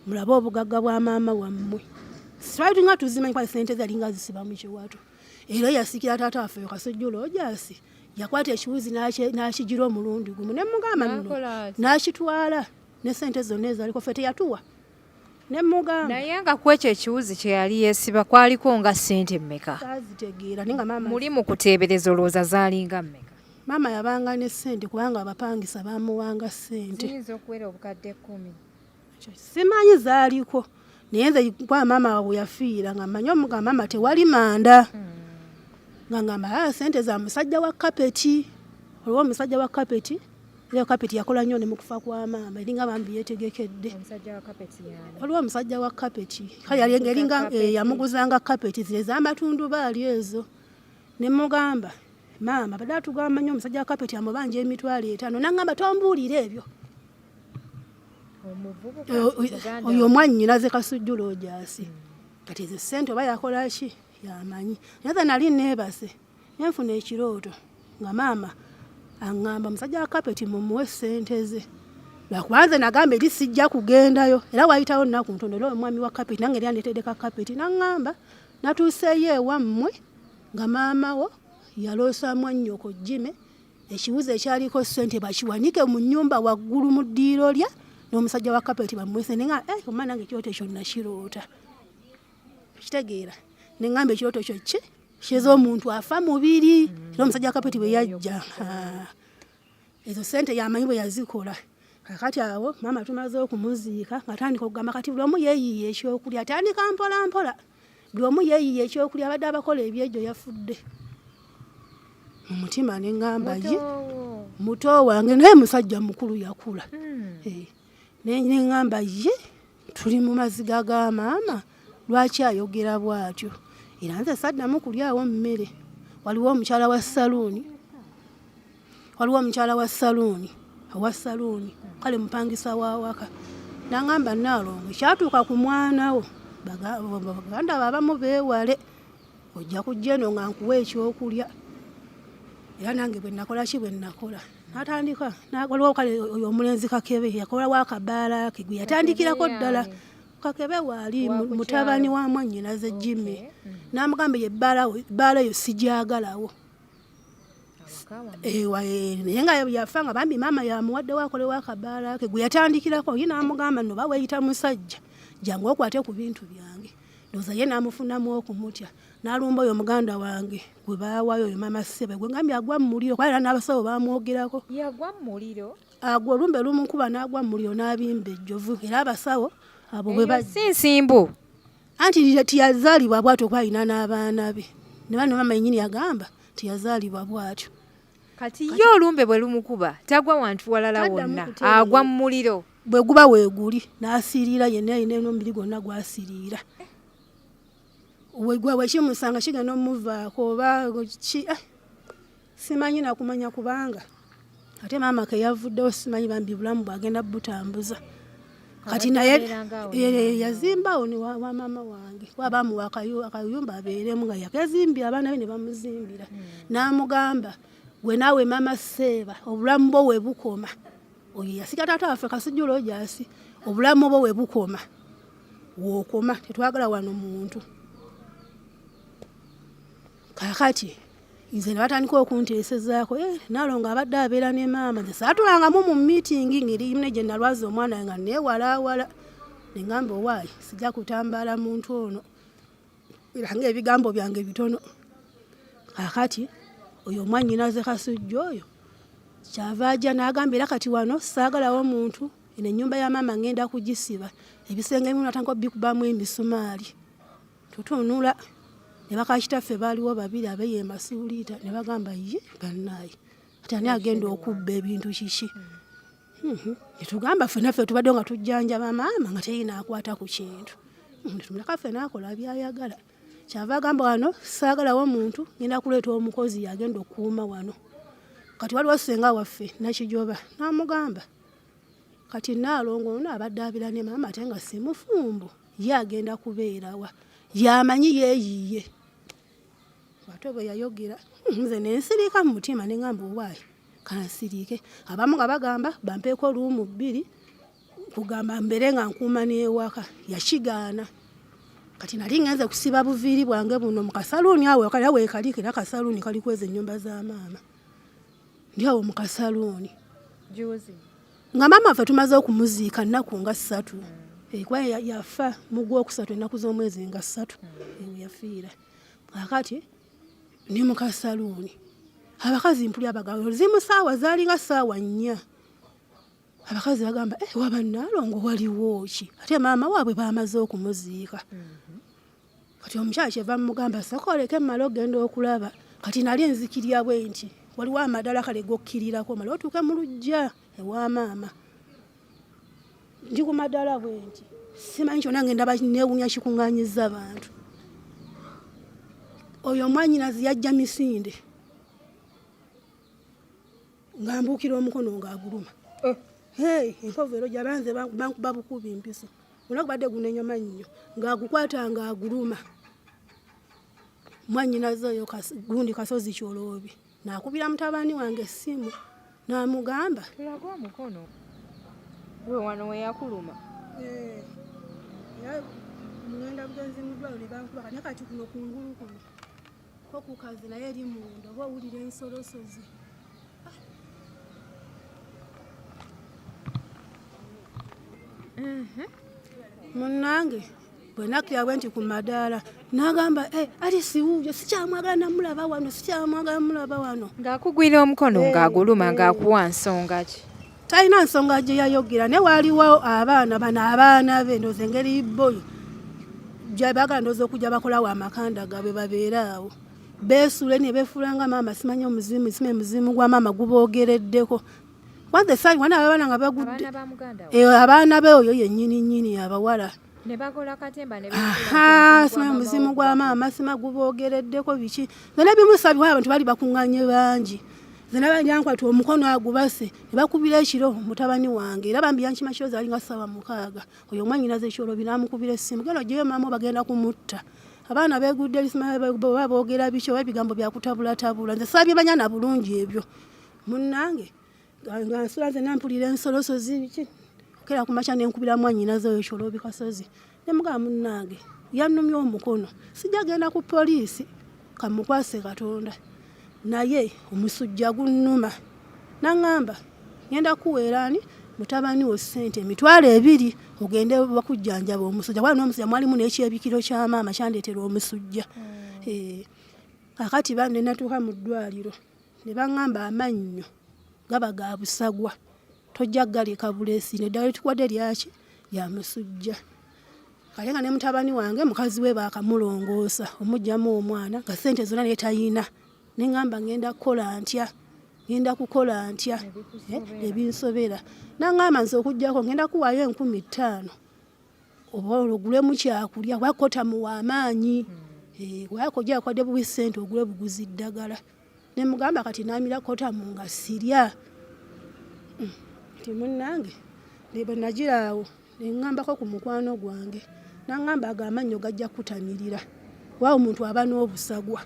mulabe obugagga bwa maama wammwe. Sitwali nga tuzimanyi kwa ssente ze alinga azisiba mu kiwato. Era yasikira taata waffe Kasujju Rogers yakwata ekiwuzi n'akigira omulundi gumu ne mugamba nno n'akitwala ne ssente zonna ezaliko ffe teyatuwa ne mugamba. Naye nga ku ekyo ekiwuzi kye yali yeesiba kwaliko nga ssente mmeka? Sazitegeera naye nga maama muli mu kuteebereza olowooza zaalinga mmeka? Maama yabanga ne ssente kubanga abapangisa bamuwanga ssente. Ziyinza okuwera obukadde 10. Simanyi zaaliko naye nze kwa maama bwe yafiira nga mmanyi omugamba maama tewali manda. Nga ngamba ssente za musajja wa kapeti. Olwo omusajja wa kapeti era kapeti yakola nnyo ne mu kufa kwa maama eringa bambi yeetegekedde. Omusajja wa kapeti yani? Olwo omusajja wa kapeti kale yali eringa yamuguzanga kapeti zile z'amatundu baali ezo. Ne mugamba maama badde atugamba nnyo omusajja wa kapeti amubanja emitwalo 5 nangamba tombuulira ebyo. Oyo mwannyinaze Kasujju Rogers. Kati ze ssente oba yakola ki yamanyi. Naye nali neebase nenfuna ekirooto nga maama aŋŋamba musajja wa kapeti mumuwe ssente ze. Lwakubanze nagamba eri sijja kugendayo era wayitawo nnaku ntono era omwami wa kapeti nange era neteddeka kapeti naŋŋamba natuuseeyo ewammwe nga maama wo yaloosa mwannyoko Jime ekiwuzi ekyaliko ssente bakiwanike mu nnyumba waggulu mu ddiiro lya n'omusajja wa kapeti bamuwese nenga omwana nange ekirooto ekyo nakiroota. Kitegeera nengamba ekirooto kyo ki kyeza omuntu afa mubiri era omusajja wa kapeti bwe yajja ezo ssente yamanyi bwe yazikola. Kakati awo maama tumaze okumuziika atandika okugamba kati buli omu yeeyiiya ekyokulya atandika mpola mpola buli omu yeeyiiya ekyokulya abadde abakola ebyejjo yafudde. Mu mutima ne ngamba ye muto wange naye musajja mukulu yakula. Ne ngamba ye tuli mu maziga ga maama lwaki ayogera bw'atyo. Era nze saddamu kulyawo mmere. Waliwo omukyala wa saluuni owa saluuni kale mupangisa wa waka nangamba Nalongo kyatuuka ku mwana wo baganda abamu beewale ojja kujja eno nga nkuwa ekyokulya. Era nange bwe nakola ki bwe nakola natandika waliwo kale oyo omulenzi Kakebe yakola wa kabaala ke gwe yatandikirako ddala. Kakebe waali mutabani wa mwannyinaze Jime n'amugamba ebbaala eyo sigyagalawo. Naye nga yafa nga bambi maama yamuwaddewo akolewo akabaala ke gwe yatandikirako ye n'amugamba nno baweeyita musajja jangu okwate ku bintu byange. Ndowooza ye n'amufunamu okumutya n'alumba oyo muganda wange gwe baawaayo oyo maama Ssebe gwe ngambye agwa mu muliro kuba era n'abasawo baamwogerako. Yagwa mu muliro? Agwa olumbe lumukuba n'agwa mu muliro n'abimba ejjovu era abasawo abo bwe si nsimbu anti tiyazaalibwa bw'atyo kuba alina n'abaana be ne bano maama yennyini yagamba tiyazaalibwa bw'atyo. Kati ye olumbe bwe lumukuba tagwa wantu walala wonna agwa mu muliro bwe guba weeguli n'asiriira yenna n'omubiri gwonna gwasiriira. Wekimusanga kigenda omuvaako oba simanyi nakumanya kubanga ate maama ke yavuddewo simanyi bambi bulamu bwagenda butambuza. Kati naye yazimbawo ne wa maama wange wabamuwa akayumba abeeremu nga yakazimbira abaana be ne bamuzimbira. N'amugamba gwe naawe maama Seeba obulamu bwo we bukoma. Oyo yasika taata waffe Kasujju Rogers obulamu bwo we bukoma wookoma tetwagala wano muntu. Kakati nze ne batandika okunteesezaako Nalongo abadde abeera ne maama nze saatulangamu mu miitingi ngeri ne gye nalwaza omwana nga neewalaawala ne ngamba owaayi sijja kutambaala muntu ono era ng'ebigambo byange bitono. Kakati oyo mwannyinaze Kasujju oyo kyava ajja n'agamba era kati wano saagalawo omuntu eno ennyumba ya maama ngenda kugisiba ebisenge bimu natandika bikubamu emisumaali tutunula ne bakakitaffe baaliwo babiri abeye masuuliita ne bagamba ye bannaayi ati ani agenda okubba ebintu kiki netugamba ffenaffe tubadde nga tujjanjaba maama nga teyina akwata ku kintu tumuleka ffe naakola byayagala kyava agamba wano saagalawo omuntu ngenda kuleeta omukozi yagenda okukuuma wano kati waliwo senga waffe Nakijoba n'amugamba kati Naalongo ono abadde abira ne maama ate nga si mufumbo ye agenda kubeerawa yamanyi yeeyiye ate bwe yayogera nze nensiriika mu mutima ne ngamba owaayi kansiriike abamu nga bagamba bampeeko luumu 2 kugamba mbere nga nkuuma n'ewaka yakigaana kati nali ngenze kusiba buviiri bwange buno mu kasaluuni awo kali awo ekaliko era kasaluuni kali kweza ennyumba za maama ndi awo mu kasaluuni nga maama ffe tumaze okumuziika nnaku nga 3 kuba yafa mu Gwokusatu ennaku z'omwezi nga 3 yafiira akati ndi mu kasaluuni abakazi mpulya bagamba zimu saawa zaali nga saawa 4 abakazi bagamba waba Naalongo waliwo ki ate maama waabwe bamaze okumuziika kati omukyala kyeva mugamba sakoleke mmale ogenda okulaba kati nali enzikirya bwe nti waliwo amadala kale gokkirirako male otuuke mu luggya ewa maama ndi ku madala bwe nti simanyi kyonna ngenda neewunya kikuŋŋaanyiza abantu oyo omwanyinazi yajja Misinde ngambuukira omukono ng'aguluma enkovu ero gyabanze bankuba bukubi mpiso olunaku badde gunenyoma nnyo ng'agukwata ng'aguluma mwanyinazi oyo gundi Kasozi Kyoloobi n'akubira mutabani wange essimu n'amugamba tulaga omukono gwe wano we yakuluma mugenda bugenzi mu ddwaliro ne bankuba kati kati kuno kungulu kuno ko ku kazi naye eri munda oba owulira ensolosozi munnange bwe nakira bwe nti ku madaala n'agamba ati siwuuyo sikyamwagala namulaba wano sikyamwagala mulaba wano ng'akugwira omukono ng'aguluma ng'akuwa nsonga ki talina nsonga gye yayogera ne waaliwo abaana be ndooza engeri boyo gyebagala ndooza okujja bakolawo amakanda gaabwe babeeraawo beesule ne beefulanga maama simanyi omuzimu sima muzimu gwa maama guboogereddeko wanze sali wana abaana nga bagudde abaana be oyo yennyini abawala ne bakola katemba ne simanyi omuzimu gwa maama sima guboogereddeko biki zena bimusabibwa abantu bali bakuŋŋaanye bangi zena banyankwati omukono agubase ne bakubira ekiro mutabani wange era bambi yankima kirozi ali nga 6 oyo omwanyinaze Kyoloobi n'amukubira essimu genda ogyeyo maama bagenda kumutta abaana beegudde lisima boogera biki oba ebigambo byakutabulatabula nze saabye banyana bulungi ebyo munnange nga nsula nze nampulira ensolosozi biki okera ku makya nenkubira mwanyinaze oyo Kyoloobi Kasozi ne mugamba munnange yannumya omukono sijja genda ku poliisi kamukwase Katonda naye omusujja gunnuma n'aŋŋamba ngenda kuweera ani mutabani wo ssente 200 ogende bakujjanjaba omusujja wala n'omusujja mwalimu n'ekyebikiro kya maama kyandeetera omusujja akati bande natuuka mu ddwaliro ne baŋŋamba amannyo gaba ga busagwa tojja galeka bulesi neddala litukuwadde lyaki lya musujja kale nga ne mutabani wange mukazi we baakamulongoosa omugjamu omwana nga ssente zonna naye tayina neŋŋamba ngenda kukola ntya ebinsobera naŋŋamba nze okugjako ngenda kuwaayo 15,000 oba ogulemu kyakulya wakota muwamaanyi wakojja kwadde buwi ssente ogule buguzi ddagala ne mugamba kati naamira kotamu nga sirya ti munnange bwe nagiraawo neŋŋambako ku mukwano gwange naŋŋamba agamannyo gajja kutamirira waawo omuntu aba n'obusagwa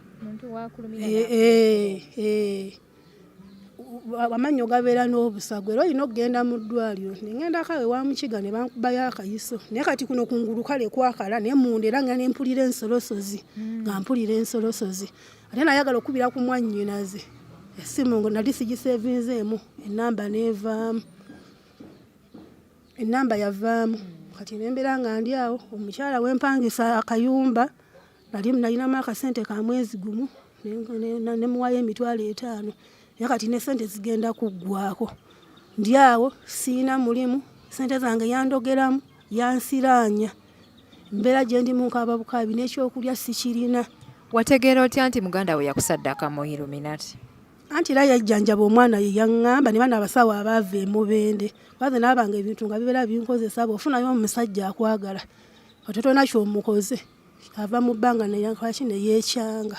amannyo gabeera n'obusagwa era olina okugenda mu ddwaliro neŋŋendako ewa Mukiga ne bankubayo akayiso naye kati kuno kungulu kale kwakala naye munda era nga nempulira ensolosozi nga mpulira ensolosozi ate nayagala okubira ku mwannyinaze essimu ngo nali sigisevinzeemu ennamba yavaamu kati nembeera nga ndi awo omukyala wempangisa akayumba nalinamu akasente ka mwezi gumu nemuwayo 5,000 naye kati ne ssente zigenda kuggwako. Ndi awo siina mulimu, ssente zange yandogeramu, yansiraanya. Mbeera gye ndi mu nkaaba bukaabi n'ekyokulya sikirina. Wategeera otya nti muganda we yakusaddaka mu Illuminati? Anti era yajjanjaba omwana ye yaŋŋamba ne bana abasawo abaava e Mubende. Baze n'abanga ebintu nga bibeera binkozesa bw'ofunayo omusajja akwagala. Kati tolina ky'omukoze. Ava mu bbanga ne yankolaki ne yeekyanga.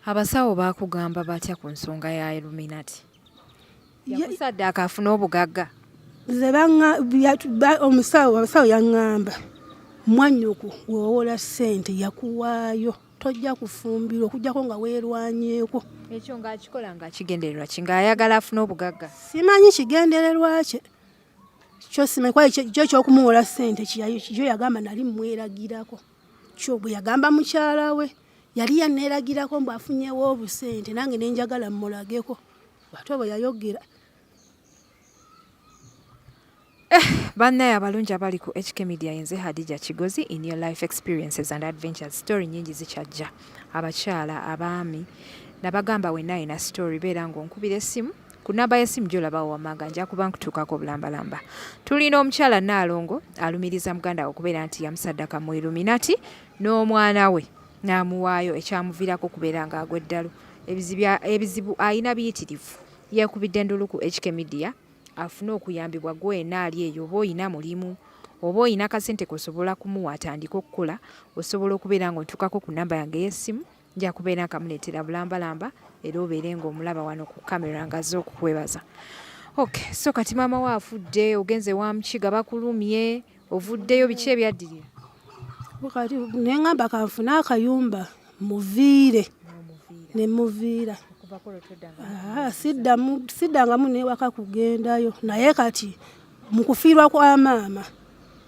Abasawo baakugamba batya ku nsonga ya Illuminati? Yakusaddaka afune obugagga? Nze abasawo yaŋŋamba mwannyuku w'owola ssente yakuwaayo tojja kufumbirwa okuggyako nga weerwanyeeko. Ekyo ng'akikola ng'akigendererwa ki ng'ayagala afune obugagga? Simanyi kigendererwa kye. Kyo simanyi kwaye kyo eky'okumuwola ssente kyo yagamba nali mweragirako. Kyo bwe yagamba mukyala we yali yanneeragirako mbu afunyewo obusente nange ne njagala mmulageko. Bw'atyo bwe yayogera. Bannaye abalungi abali ku HK Media yenze Hadija Kigozi in your life experiences and adventures. Story nyingi zikyajja. Abakyala, abaami, nabagamba wenna alina story beera ng'onkubira essimu. Ku nnamba y'essimu gy'olabawo wamanga nja kuba nkutuukako bulambalamba. Tulina omukyala Naalongo alumiriza muganda we okubeera nti yamusaddaka mu Illuminati n'omwana we n'amuwaayo ekyamuviirako okubeera ng'agwa eddalu. Ebizibu alina biyitirivu. Yeekubidde endulu ku HK Media afune okuyambibwa gwe naali eyo oba oyina mulimu oba oyina kasente kosobola kumuwa atandika okukola osobola okubeera ng'otuukako ku nnamba yange y'essimu nja kubeera nkamuleetera bulambalamba era obeere ng'omulaba wano ku kamera ng'azze okukwebaza. Okay, so kati maama we afudde ogenze wa Mukiga bakulumye ovuddeyo biki ebyaddirira? Kati ne ŋŋamba kanfune akayumba muviire ne muviira. Siddangamu n'ewaka kugendayo naye kati mu kufiirwa kwa maama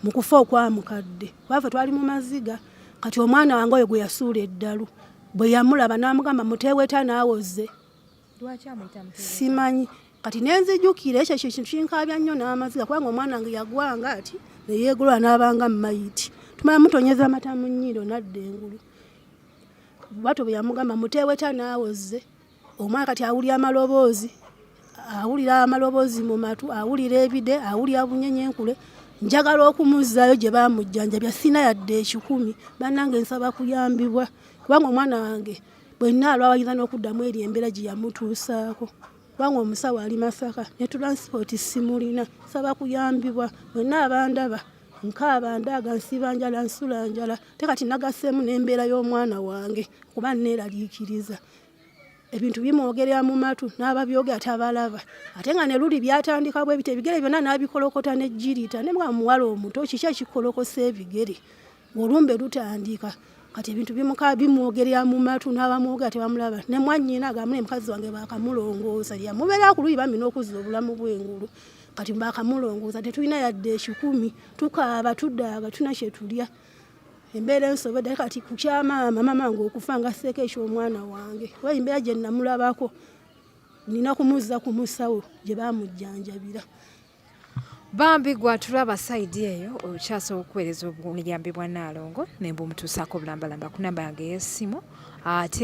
mu kufa okwa mukadde bw'afe twali mu maziga kati omwana wange oyo gwe yasuula eddalu bwe yamulaba n'amugamba muteeweta n'awoze. Lwaki amuyita muteeweta? Simanyi kati nenzijukira ekyo kintu kinkaabya nnyo n'amaziga kubanga omwana wange yagwanga ati ne yeegolwa n'abanga mayiti tumala mutonyeza amata mu nnyindo nadda engulu. Bw'atyo bwe yamugamba muteeweta n'awoze. Omwana kati awulira amaloboozi mu matu, awulira ebide, awulira bunyenyenkule. Njagala okumuzzaayo gye baamujjanjabya sina yadde 10. Bannange nsaba kuyambibwa kubanga omwana wange bwe nnaalwa ayinza n'okuddamu eri embeera gye yamutuusaako kubanga omusawo ali Masaka ne transport simulina. Nsaba kuyambibwa bwenna abandaba nkaaba ndaaga nsiba njala nsula njala te kati nagasseemu n'embeera y'omwana wange kuba nneeraliikiriza. Ebintu bimwogerera mu matu n'ababyogera tabalaba ate nga ne luli byatandika bwe bite ebigere byonna n'abikolokota n'ejjirita ne mwa muwala omuto kiki ekikolokosa ebigere olumbe lutandika kati ebintu bimwogerera mu matu n'abamwogera tebamulaba ne mwannyina agamba ne mukazi wange baakamulongoosa yamubeera ku luyi bamina okuzza obulamu bw'engulu kati baakamulongoosa tetulina yadde 10 tukaaba tudaaga tuna kye tulya. Embeera ensobedde kati ku kyamaama maama ng'okufa nga sseeko eky'omwana wange kuba embeera gye nnamulabako nina kumuzza ku musawo gye baamujjanjabira. Bambi gwatulaba sayidi eyo okyasobola okuweereza obuyambi bwa Naalongo ne mbumutuusaako bulambalamba ku nnamba yange y'essimu ate